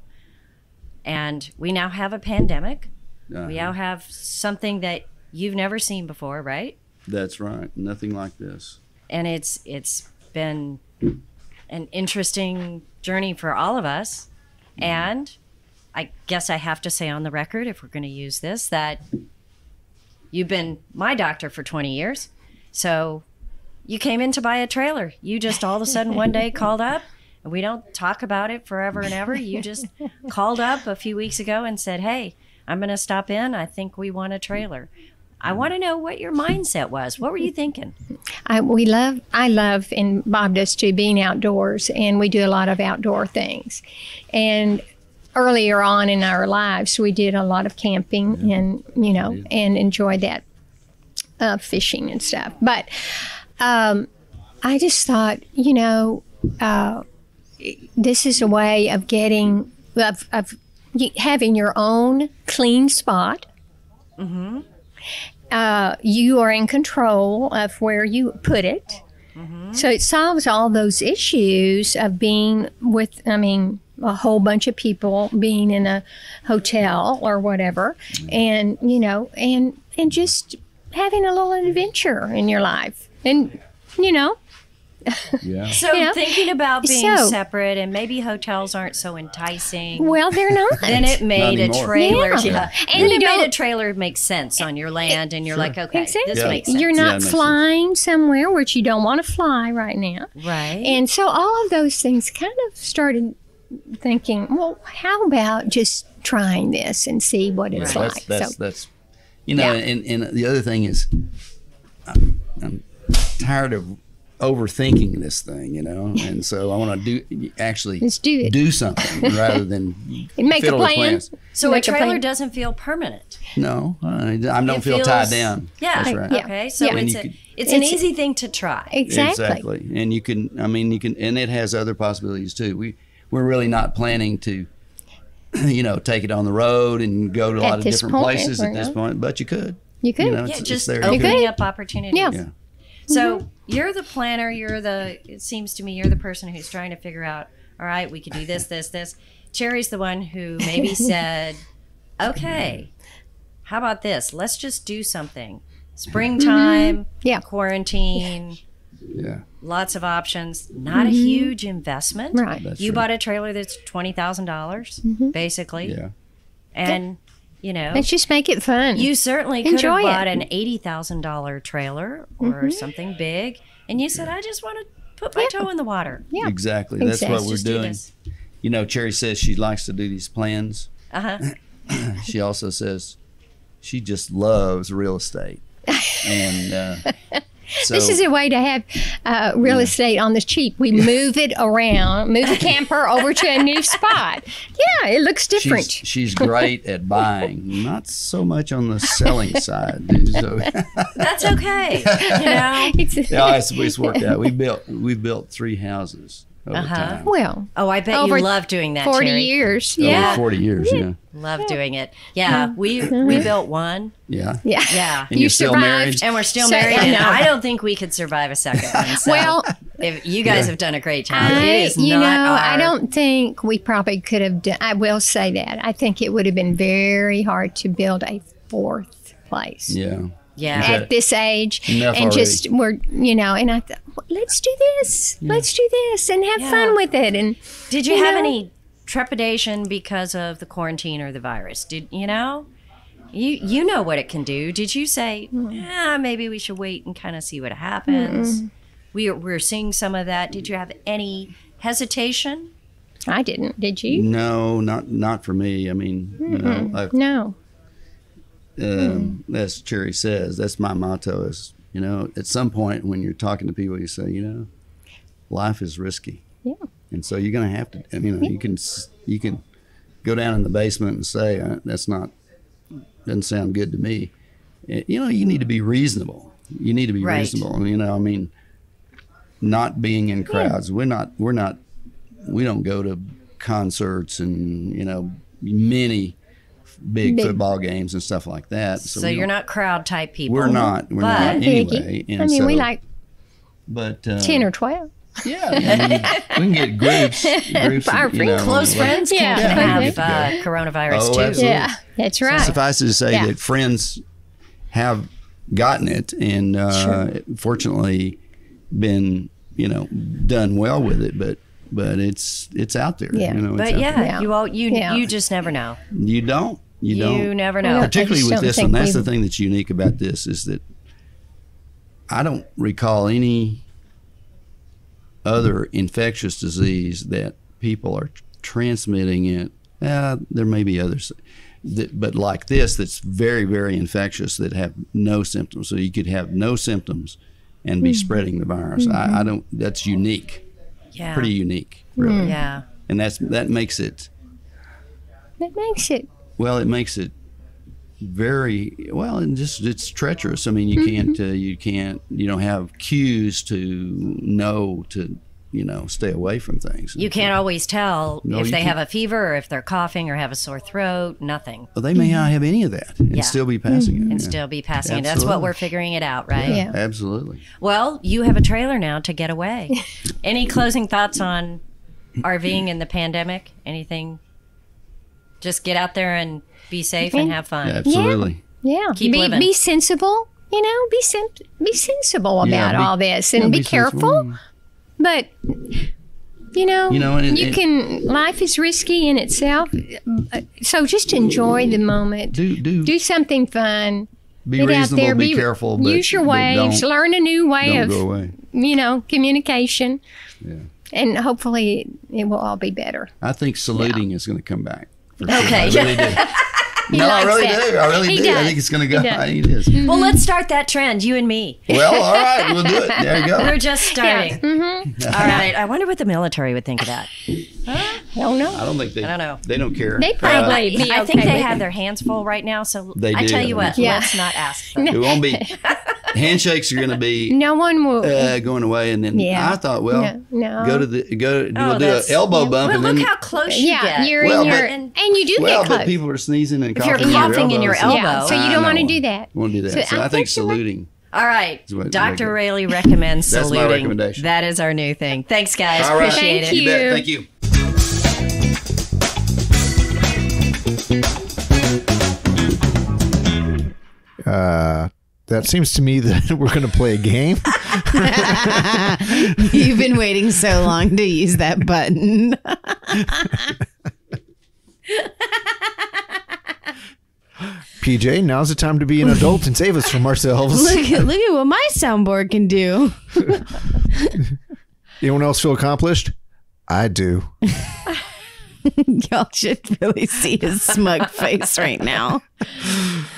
And we now have a pandemic. We now have something that you've never seen before, right? That's right. Nothing like this. And it's been an interesting journey for all of us. And I guess I have to say on the record, if we're going to use this, that you've been my doctor for 20 years. So you came in to buy a trailer. You just all of a sudden one day called up, and we don't talk about it forever and ever. You just called up a few weeks ago and said, hey, I'm going to stop in. I think we want a trailer. I want to know what your mindset was. What were you thinking? I love, and Bob does too, being outdoors, and we do a lot of outdoor things. And earlier on in our lives, we did a lot of camping and, and enjoyed that fishing and stuff. But I just thought, this is a way of having your own clean spot. Mm-hmm. You are in control of where you put it. Mm-hmm. So it solves all those issues of being with, a whole bunch of people being in a hotel or whatever, and, and just having a little adventure in your life. And, Yeah. So thinking about being separate, and maybe hotels aren't so enticing. Well, they're not. Then it made a trailer. Yeah. And you made a trailer make sense on your land, and you're like, okay, exactly. this makes sense. You're not flying somewhere which you don't want to fly right now. Right. And so all of those things kind of started thinking, well, how about just trying this and see what it's like? That's and the other thing is, I'm tired of overthinking this thing, and so I want to do something rather than make a plan. Plans. So a trailer doesn't feel permanent. No, I don't feel tied down. Yeah. That's right. Yeah. Okay. So it's an easy thing to try. Exactly. And you can, and it has other possibilities too. We're really not planning to, take it on the road and go to a lot of different places at this point, but you could. You could. Just opening up opportunities. Yeah. So you're the planner. It seems to me you're the person who's trying to figure out, all right, we could do this, this, this. Cherry's the one who maybe said, okay, how about this? Let's just do something. Springtime, quarantine, lots of options, not a huge investment. Right. That's you true. bought a trailer that's $20,000, basically. Yeah. And let's just make it fun. you certainly could have Enjoy bought it. an $80,000 trailer or something big, and you said, I just want to put my toe in the water. Yeah. Exactly. That's what we're Just do doing. this. Cherry says she likes to do these plans. She also says she just loves real estate. And so, this is a way to have real estate on the cheap. We move it around, move the camper over to a new spot. Yeah, it looks different. She's great at buying, not so much on the selling side. So. That's okay. It's worked out. We built 3 houses over time. Well, I bet over you love doing that, 40 Cherry. years. Over Yeah. 40 years, yeah. Love doing it. Yeah, we built one. Yeah. Yeah. Yeah. And you're still survived. married? And we're still So- married, I and know. I don't think we could survive a second one. So Well, if you guys have done a great job. It is not I our- don't think we probably could have done, I will say that. I think it would have been very hard to build a 4th place. Yeah. Yeah. At this age, Enough and already. just and I thought, well, let's do this, and have fun with it. And Did you have any trepidation because of the quarantine or the virus? Did you know? You know what it can do. Did you say, maybe we should wait and kind of see what happens? We're seeing some of that. Did you have any hesitation? I didn't. Did you? No, not for me. I mean, No. as Cherry says, that's my motto is, you know, at some point when you're talking to people, you say, you know, life is risky. Yeah. And so you're going to have to, you know, you can go down in the basement and say, doesn't sound good to me. You know, you need to be reasonable. You need to be reasonable. You know, I mean, not being in crowds. We don't go to concerts and, you know, many big football games and stuff like that. So you're not crowd type people. We're not anyway. I mean, we like 10 or 12. Yeah, I mean, we can get groups Our close friends can have coronavirus too. Absolutely. Yeah, that's right. Suffice it to say that friends have gotten it and fortunately been, you know, done well with it, but it's out there. Yeah. You know, but you just never know. You don't. You never know. Particularly with this one. That's the thing that's unique about this is that I don't recall any other infectious disease that people are transmitting it. There may be others, but like this, that's very, very infectious that have no symptoms. So you could have no symptoms and be spreading the virus. I don't. That's unique. Yeah. Pretty unique, really. Yeah. And that makes it. That makes it. Well, it makes it very well, and just it's treacherous. I mean, you don't have cues to know to, you know, stay away from things. You can't always tell if they have a fever or if they're coughing or have a sore throat. Nothing. Well, they may not have any of that and still be passing it. And still be passing it. That's what we're figuring it out, right? Yeah. Absolutely. Well, you have a trailer now to get away. Any closing thoughts on RVing in the pandemic? Anything? Just get out there and be safe and have fun. Absolutely. Yeah. Keep living. Be sensible. You know, be sensible about all this and be careful. But you know, life is risky in itself. So just enjoy the moment. Do something fun. Be Get reasonable. out there, be careful. But, use your waves. Learn a new way of go away. Communication. Yeah. And hopefully it will all be better. I think saluting is going to come back. Okay. I really do. No, I really do. I really do. I think it's going to go. It is. Well, let's start that trend, you and me. Well, all right. We'll do it. There you go. We're just starting. All right. I wonder what the military would think of that. I don't know. I don't think they. I don't know. They don't care. They probably be okay. I think they have their hands full right now. So They I do. tell you what, Yeah. let's not ask them. It won't be. Handshakes are going to be No one will. going away, and then I thought, well, No. we'll do an that's- elbow bump, But and look then how close you Yeah, get. you're Well, in your, but- and you do get but close. people are sneezing and If you're coughing, coughing in your elbow. Yeah, so you don't want to do that. Won't do that. So I think saluting. All right. what- Dr. Rayleigh recommends That's my saluting. recommendation. That is our new thing. Thanks, guys. All right. Appreciate Thank it. you. Bet. Thank you. That seems to me that we're going to play a game. You've been waiting so long to use that button. PJ, now's the time to be an adult and save us from ourselves. Look at what my soundboard can do. Anyone else feel accomplished? I do. Y'all should really see his smug face right now.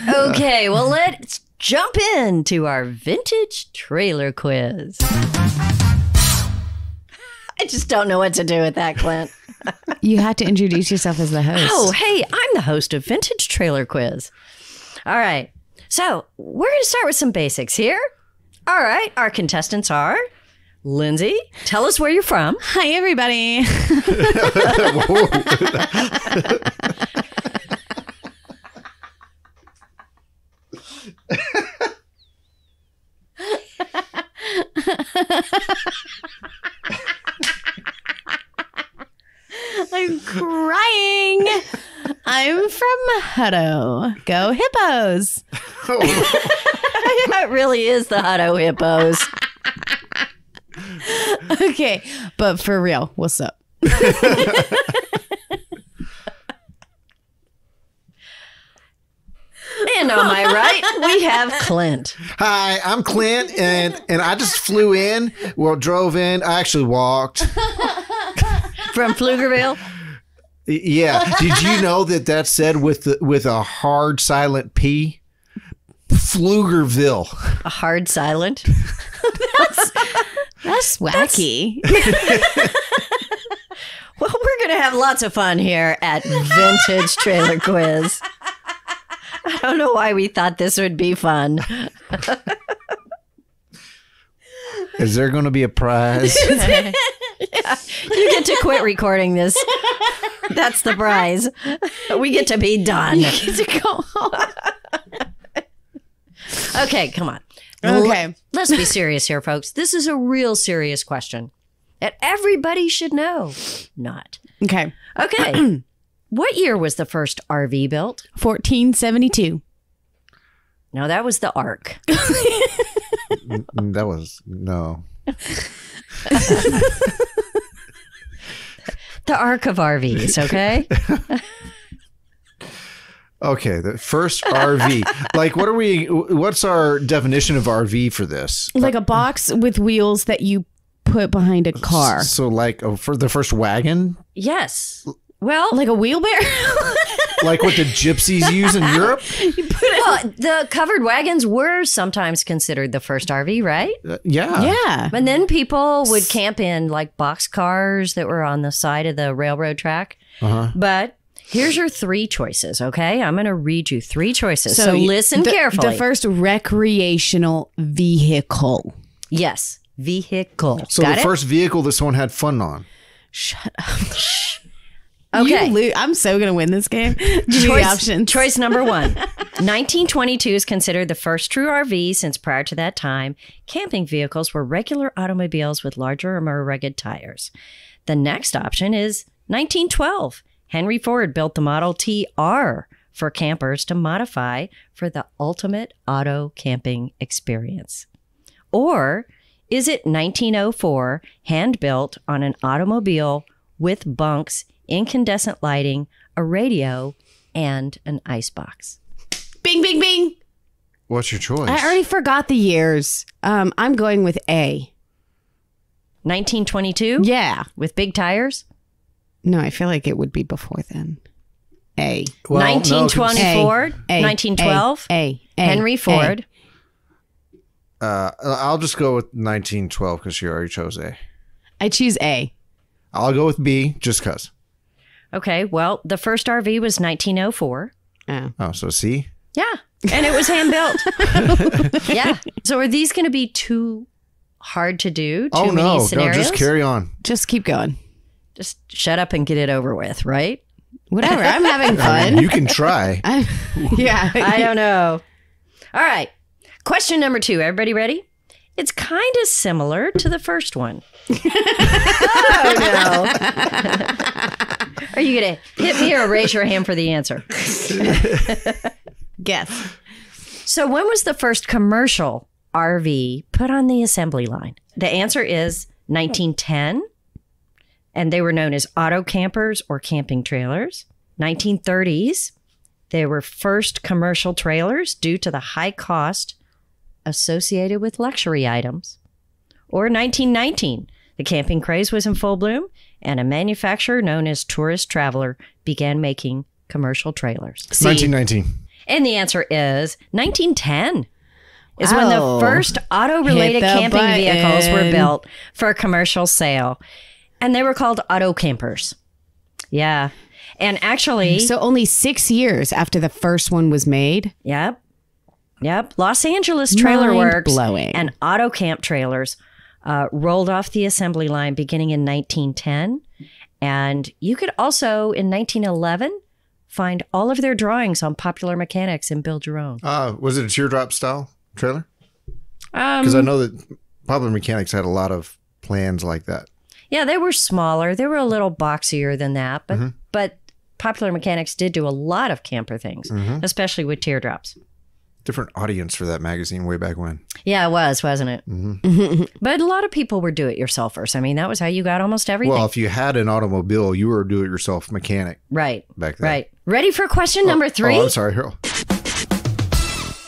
Okay, well, let's jump into our vintage trailer quiz. I just don't know what to do with that, Clint. You have to introduce yourself as the host. Oh, hey, I'm the host of Vintage Trailer Quiz. All right, so we're going to start with some basics here. All right, our contestants are Lindsay. Tell us where you're from. Hi, everybody. I'm crying. I'm from Hutto. Go Hippos. That really is the Hutto Hippos. Okay, but for real, what's up? And on my right, we have Clint. Hi, I'm Clint, and I just flew in. Well, drove in. I actually walked. From Pflugerville. Yeah. Did you know that that's said with a hard silent P? Pflugerville. A hard silent. That's wacky. Well, we're going to have lots of fun here at Vintage Trailer Quiz. I don't know why we thought this would be fun. Is there going to be a prize? Yeah, you get to quit recording this. That's the prize. We get to be done. You get to go home. Okay, come on. Okay. Let's be serious here, folks. This is a real serious question that everybody should know. Not. Okay. Okay. What year was the first RV built? 1472. No, that was the Ark. That was no. The Ark of RVs, okay? Okay, the first RV. Like, what's our definition of RV for this? Like a box with wheels that you put behind a car. So, like, for the first wagon? Yes. Well, Like a wheelbarrow? Like what the gypsies use in Europe? well, the covered wagons were sometimes considered the first RV, right? Yeah. Yeah. And then people would camp in like box cars that were on the side of the railroad track. Uh-huh. But here's your three choices, okay? I'm going to read you three choices. So listen carefully. The first recreational vehicle. Yes, vehicle. So Got the it? first vehicle that someone had fun on. Shut up. Okay. I'm so going to win this game. Give me the options. Choice number 1. 1922 is considered the first true RV since prior to that time, camping vehicles were regular automobiles with larger or more rugged tires. The next option is 1912. Henry Ford built the Model T R for campers to modify for the ultimate auto camping experience. Or is it 1904, hand-built on an automobile with bunks, incandescent lighting, a radio, and an icebox? Bing, bing, bing. What's your choice? I already forgot the years. I'm going with A. 1922? Yeah. With big tires? No, I feel like it would be before then. A. Well, 1924? A. 1912? A. Henry Ford. I'll just go with 1912 because you already chose A. I choose A. I'll go with B just because. Okay, well, the first RV was 1904. Oh, so C? Yeah, and it was hand-built. Yeah. So are these going to be too hard to do? Too many scenarios? No, just carry on. Just keep going. Just shut up and get it over with, right? Whatever. I'm having fun. You can try. Yeah. I don't know. All right. Question number 2. Everybody ready? It's kind of similar to the first one. Oh, no. Are you going to hit me or raise your hand for the answer? Guess. So when was the first commercial RV put on the assembly line? The answer is 1910. And they were known as auto campers or camping trailers. 1930s. They were first commercial trailers due to the high cost associated with luxury items. Or 1919, the camping craze was in full bloom, and a manufacturer known as Tourist Traveler began making commercial trailers. 1919. And the answer is 1910 is when the Wow. first auto-related Hit the camping vehicles were button. built for commercial sale. And they were called auto campers. Yeah. And actually... So only 6 years after the first one was made? Yep. Los Angeles Trailer Works Mind-blowing. and Auto Camp Trailers rolled off the assembly line beginning in 1910. And you could also, in 1911, find all of their drawings on Popular Mechanics and build your own. Was it a teardrop style trailer? Because I know that Popular Mechanics had a lot of plans like that. Yeah, they were smaller. They were a little boxier than that. But Popular Mechanics did do a lot of camper things, especially with teardrops. Different audience for that magazine way back when. Yeah, it was, wasn't it? But a lot of people were do-it-yourselfers. I mean, that was how you got almost everything. Well, if you had an automobile, you were a do-it-yourself mechanic. Right. Back then. Right. Ready for question number 3? Oh, I'm sorry, Harold.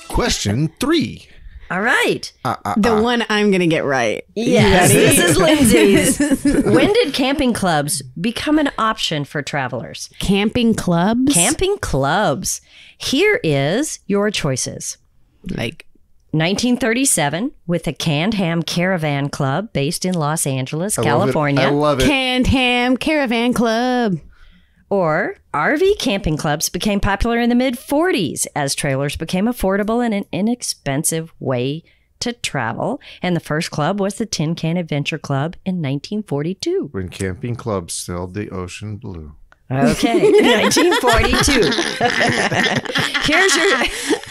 Question 3. All right. The one I'm going to get right. Yes, this is Lindsay's. When did camping clubs become an option for travelers? Camping clubs? Camping clubs. Here is your choices. Like 1937 with the Canned Ham Caravan Club based in Los Angeles, California. I love it. Canned Ham Caravan Club. Or RV camping clubs became popular in the mid-40s as trailers became affordable and an inexpensive way to travel. And the first club was the Tin Can Adventure Club in 1942. When camping clubs sailed the ocean blue. Okay, 1942. Here's your...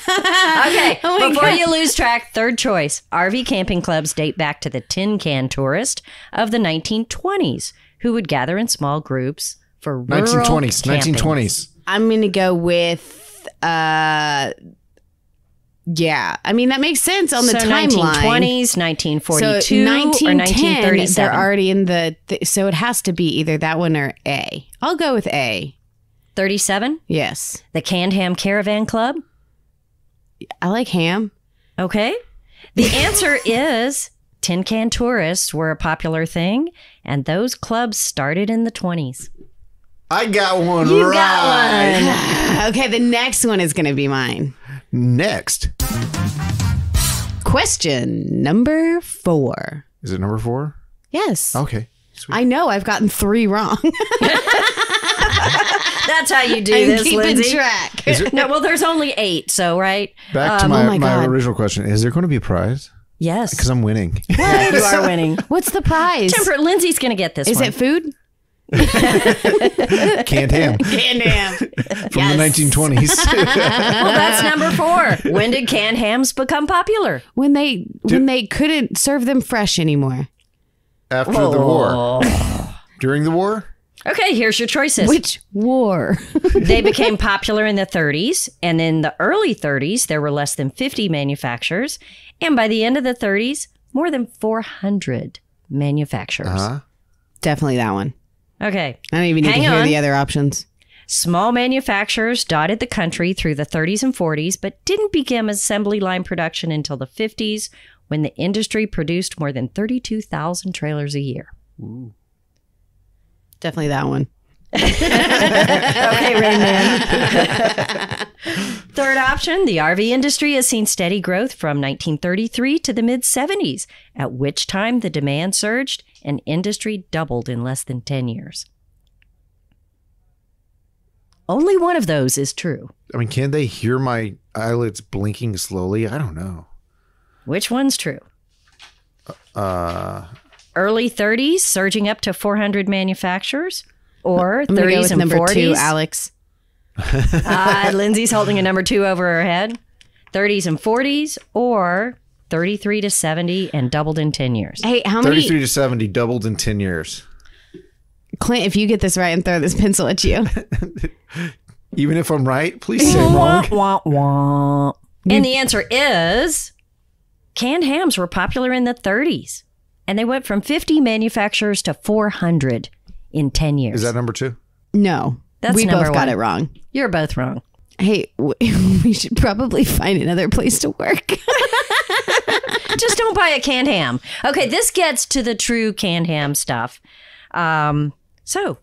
Okay, before you lose track, third choice. RV camping clubs date back to the tin can tourist of the 1920s who would gather in small groups for rural 1920s. camping. 1920s. I'm going to go with, yeah. I mean, that makes sense on the timeline. 1920s, 1942, So or 1910, 1937. they're already in the, so it has to be either that one or A. I'll go with A. 37, Yes. the Canned Ham Caravan Club. I like ham. Okay. The answer is tin can tourists were a popular thing, and those clubs started in the 20s. I got one You right. got one. Okay, the next one is going to be mine. Next. Question number 4. Is it number 4? Yes. Okay. Sweet. I know I've gotten 3 wrong. That's how you do I'm this, keeping Lindsay. track. No, well, there's only 8, so, right? Back to oh my my God. original question. Is there going to be a prize? Yes. Because I'm winning. Yeah, you are winning. What's the prize? Temper, Lindsay's going to get this Is one. it food? Canned ham. Canned ham. From the 1920s. Well, that's number 4. When did canned hams become popular? When they couldn't serve them fresh anymore. After the war. During the war? Okay, here's your choices. Which war? They became popular in the 30s, and in the early 30s, there were less than 50 manufacturers, and by the end of the 30s, more than 400 manufacturers. Uh-huh. Definitely that one. Okay. I don't even need Hang to hear on. the other options. Small manufacturers dotted the country through the 30s and 40s, but didn't begin assembly line production until the 50s, when the industry produced more than 32,000 trailers a year. Ooh. Definitely that one. Okay, Rain Man. Third option, the RV industry has seen steady growth from 1933 to the mid-70s, at which time the demand surged and industry doubled in less than 10 years. Only one of those is true. I mean, can they hear my eyelids blinking slowly? I don't know. Which one's true? Early 30s, surging up to 400 manufacturers, or I'm gonna go 30s with and number 40s. 2, Alex. Lindsay's holding a number 2 over her head. 30s and 40s, or 33 to 70 and doubled in 10 years. Hey, how many? 33 to 70 doubled in 10 years. Clint, if you get this right and throw this pencil at you. Even if I'm right, please say wrong. Wah, wah. And the answer is canned hams were popular in the 30s, and they went from 50 manufacturers to 400 in 10 years. Is that number 2? No. That's we number both got 1. it wrong. You're both wrong. Hey, we should probably find another place to work. Just don't buy a canned ham. Okay, this gets to the true canned ham stuff. So,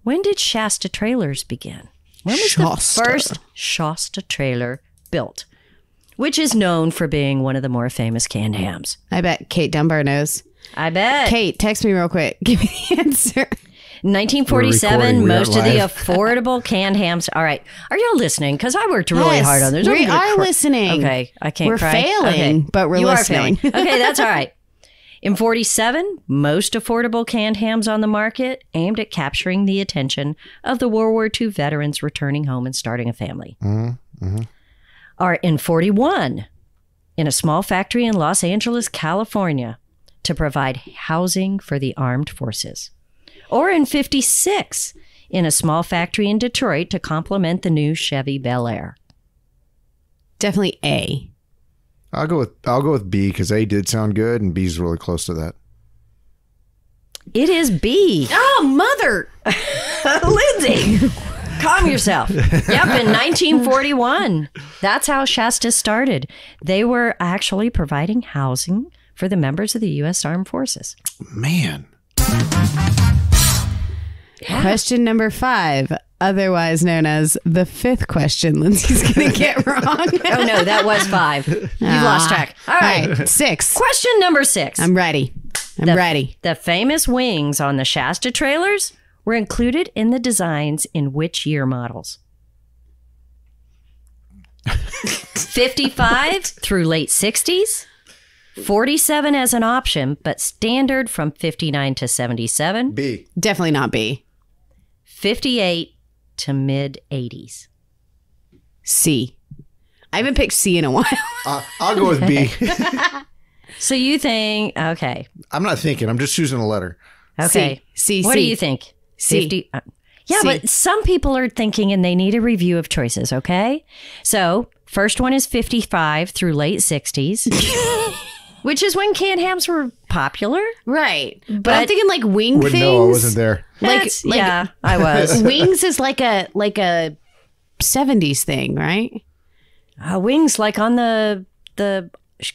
when did Shasta Trailers begin? When was Shasta. the first Shasta trailer built? Which is known for being one of the more famous canned hams. I bet Kate Dunbar knows. I bet. Kate, text me real quick. Give me the answer. 1947, We're recording. most We of are the live. affordable canned hams. All right. Are y'all listening? Because I worked really Yes, hard on this. we are listening. Okay. I can't We're cry. failing, Okay. but we're You listening. Are failing. Okay, that's all right. In 47, most affordable canned hams on the market aimed at capturing the attention of the World War II veterans returning home and starting a family. Are in 41, in a small factory in Los Angeles, California, to provide housing for the armed forces. Or in 56, in a small factory in Detroit to complement the new Chevy Bel Air. Definitely A. I'll go with B because A did sound good and B's really close to that. It is B. Oh, mother. Lindsay, calm yourself. Yep, in 1941. That's how Shasta started. They were actually providing housing for the members of the U.S. Armed Forces. Man. Question number 5. otherwise known as the fifth question Lindsay's going to get wrong. Oh, no, that was 5. You've lost track. All right. 6. Question number 6. I'm ready. I'm ready. The famous wings on the Shasta trailers were included in the designs in which year models? 55 through late 60s, 47 as an option, but standard from 59 to 77. B. Definitely not B. 58 to mid 80s. C. I haven't picked C in a while. I'll go with B. So you think, okay. I'm not thinking. I'm just choosing a letter. Okay. C. What C. do you think? C. 50. Yeah, C. but some people are thinking and they need a review of choices, okay? So first one is 55 through late 60s, which is when canned hams were popular. Right. But I'm thinking like wing Wouldn't things. know. I wasn't there. Yeah, I was. Wings is like a 70s thing, right? Wings like on the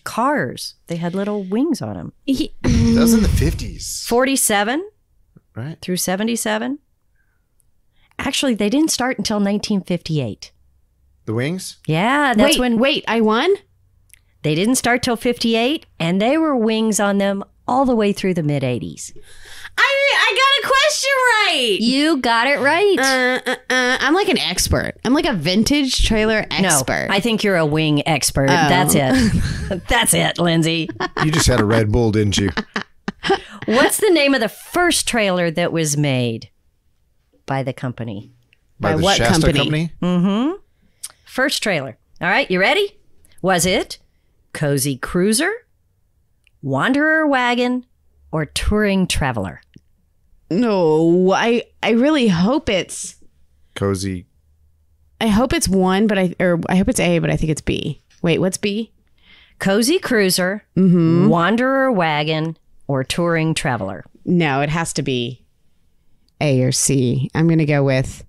cars. They had little wings on them. That was in the 50s. 47 Right. through 77. Actually, they didn't start until 1958. The wings? Yeah, that's when Wait, I won? they didn't start till 58, and they were wings on them all the way through the mid 80s. I got a question right. You got it right. I'm like an expert. I'm like a vintage trailer expert. No, I think you're a wing expert. That's it. That's it, Lindsay. You just had a Red Bull, didn't you? What's the name of the first trailer that was made by the company? By the what Shasta company? First trailer. All right, you ready? Was it Cozy Cruiser, Wanderer Wagon, or Touring Traveler? No, I really hope it's Cozy. I hope it's one, but I hope it's A, but I think it's B. Wait, what's B? Cozy Cruiser, Wanderer Wagon, or Touring Traveler? No, it has to be A or C. I'm gonna go with.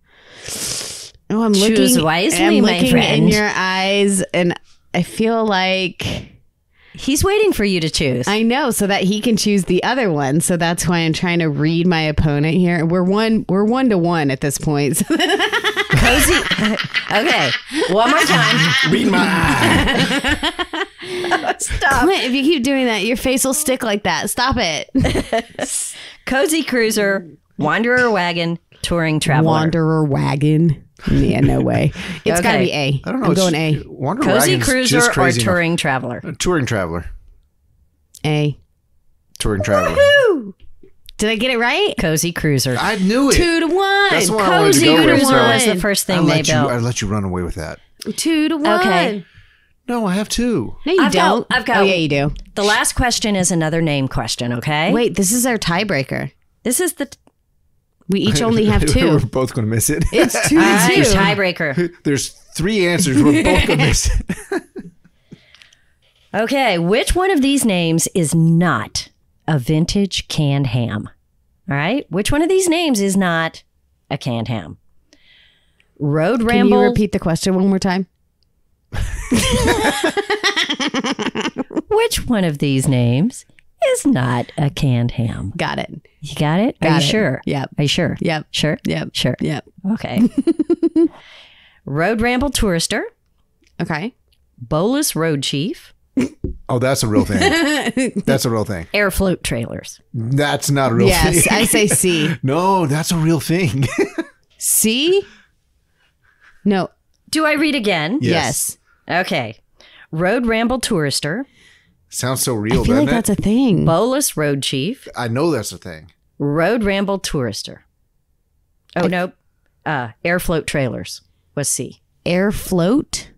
Oh, I'm Choose looking. wisely, I'm my looking friend. in your eyes, and I feel like He's waiting for you to choose. I know, so that he can choose the other one. So that's why I'm trying to read my opponent here. We're 1-1 at this point. Cozy. Okay, one more time. Read my eye. Stop. Clint, if you keep doing that, your face will stick like that. Stop it. Cozy Cruiser, Wanderer Wagon, Touring Traveler. Wanderer wagon. Yeah, no way. It's got to Okay. be A. I don't know. I'm going A. Wonder Cozy Wagon's Cruiser just or crazy enough. Touring Traveler? Touring Traveler. A. Touring Traveler. Did I get it right? Cozy Cruiser. I knew it. 2-1. That's the one I wanted to Cozy go with. Cruiser So was the first thing they built. I'd let you run away with that. 2-1. Okay. No, I have 2. No, you I've got- don't. I've got- Oh, yeah, you do. The last question is another name question, okay? Wait, this is our tiebreaker. This is the We each only have We're 2. both going to miss it. It's 2-2. all right, tiebreaker. There's 3 answers. We're both going to miss it. Okay, which one of these names is not a vintage canned ham? All right, which one of these names is not a canned ham? Road Can Ramble. you repeat the question one more time? Which one of these names is not a canned ham? Got it. You got it? Are Got you it. sure? Yep. Are you sure? Yep. Sure? Yep. Sure. Yep. Okay. Road Ramble Tourister, Okay. Bolus Road Chief, Oh, that's a real thing. That's a real thing. Air Float Trailers. That's not a real Yes, thing. I say C. No, that's a real thing. C? No. Do I read again? Yes. Okay. Road Ramble Tourister, Sounds so real, I feel doesn't like that's it? a thing. Bolus Road Chief, I know that's a thing. Road Ramble Tourister. Oh, nope. Air Float Trailers was C. Air float?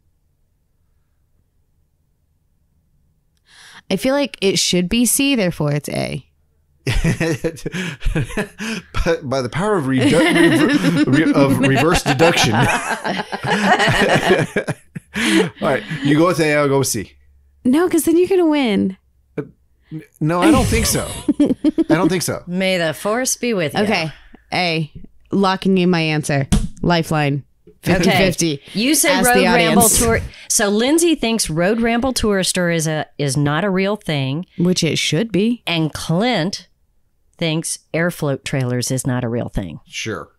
I feel like it should be C, therefore it's A. But by the power of, of reverse deduction. All right, you go with A, I'll go with C. No, because then you're going to win. No, I don't think so. I don't think so. May the force be with you. Okay. A. Locking in my answer. Lifeline. 50-50. You said Ask Road the Ramble audience. Tour. So Lindsay thinks Road Ramble Tourister is not a real thing, Which it should be. and Clint thinks Air Float Trailers is not a real thing. Sure.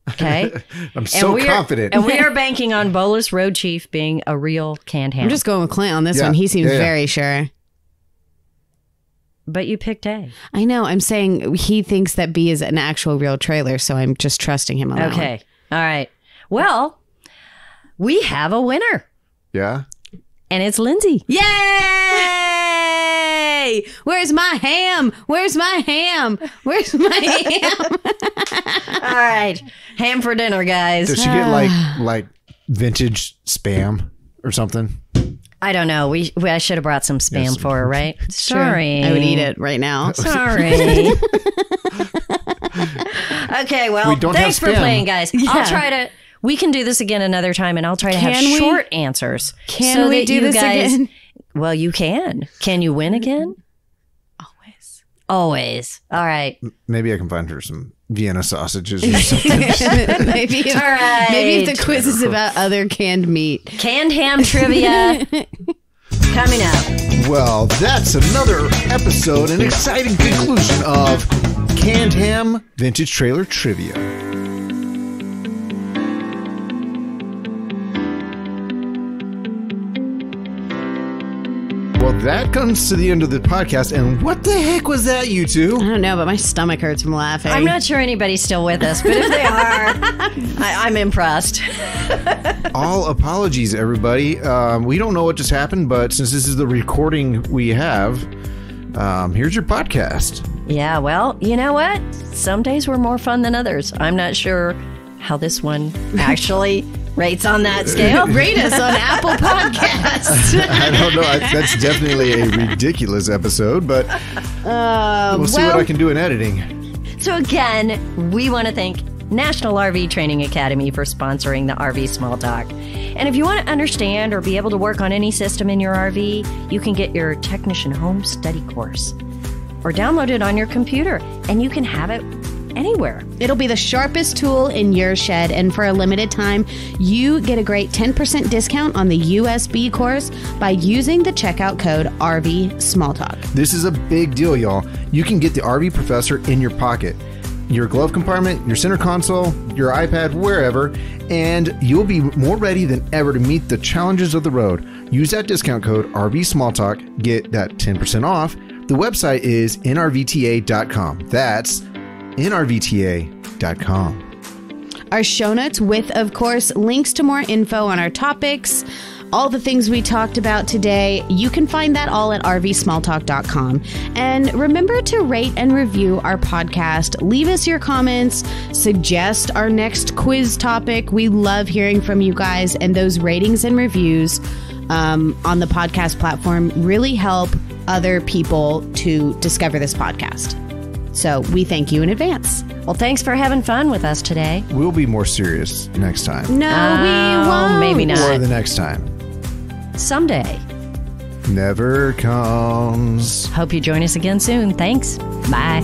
Okay. I'm so confident. And we are banking on Bolus Road Chief being a real canned ham. I'm just going with Clint on this one. He seems very sure. But you picked A. I know. I'm saying he thinks that B is an actual real trailer, so I'm just trusting him on that one. Okay. All right. Well, we have a winner. Yeah. And it's Lindsay. Yay! Where's my ham? Where's my ham? Where's my ham? All right. Ham for dinner, guys. Does she get like vintage Spam or something? I don't know. I should have brought some Spam for her, right? Sorry. I would eat it right now. Sorry. Okay, well, thanks for playing, guys. Yeah. We can do this again another time, and I'll try to have short answers. Can we do this again? Well, you can. Can you win again? Always. All right. Maybe I can find her some Vienna sausages or something. Maybe. All right. Maybe if the quiz is about other canned meat. Canned ham trivia coming up. Well, that's another episode, an exciting conclusion of Canned Ham Vintage Trailer Trivia. Well, that comes to the end of the podcast. And what the heck was that, you two? I don't know, but my stomach hurts from laughing. I'm not sure anybody's still with us, but if they are, I'm impressed. All apologies, everybody. We don't know what just happened, but since this is the recording we have, here's your podcast. Yeah, well, you know what? Some days were more fun than others. I'm not sure how this one actually rates on that scale. Rate us on Apple Podcasts. I don't know. That's definitely a ridiculous episode, but we'll see what I can do in editing. So again, we want to thank National RV Training Academy for sponsoring the RV Small Talk. And if you want to understand or be able to work on any system in your RV, you can get your Technician Home Study course or download it on your computer, and you can have it anywhere. It'll be the sharpest tool in your shed, and for a limited time, you get a great 10% discount on the USB course by using the checkout code RV Small Talk. This is a big deal, y'all. You can get the RV Professor in your pocket, your glove compartment, your center console, your iPad, wherever, and you'll be more ready than ever to meet the challenges of the road. Use that discount code RV Small Talk, get that 10% off. The website is nrvta.com. That's nrvta.com. Our show notes with, of course, links to more info on our topics, all the things we talked about today. You can find that all at rvsmalltalk.com. And remember to rate and review our podcast. Leave us your comments. Suggest our next quiz topic. We love hearing from you guys, and those ratings and reviews on the podcast platform really help other people to discover this podcast. So we thank you in advance. Well, thanks for having fun with us today. We'll be more serious next time. No, we won't. Maybe not. Or the next time. Someday. Never comes. Hope you join us again soon. Thanks. Bye.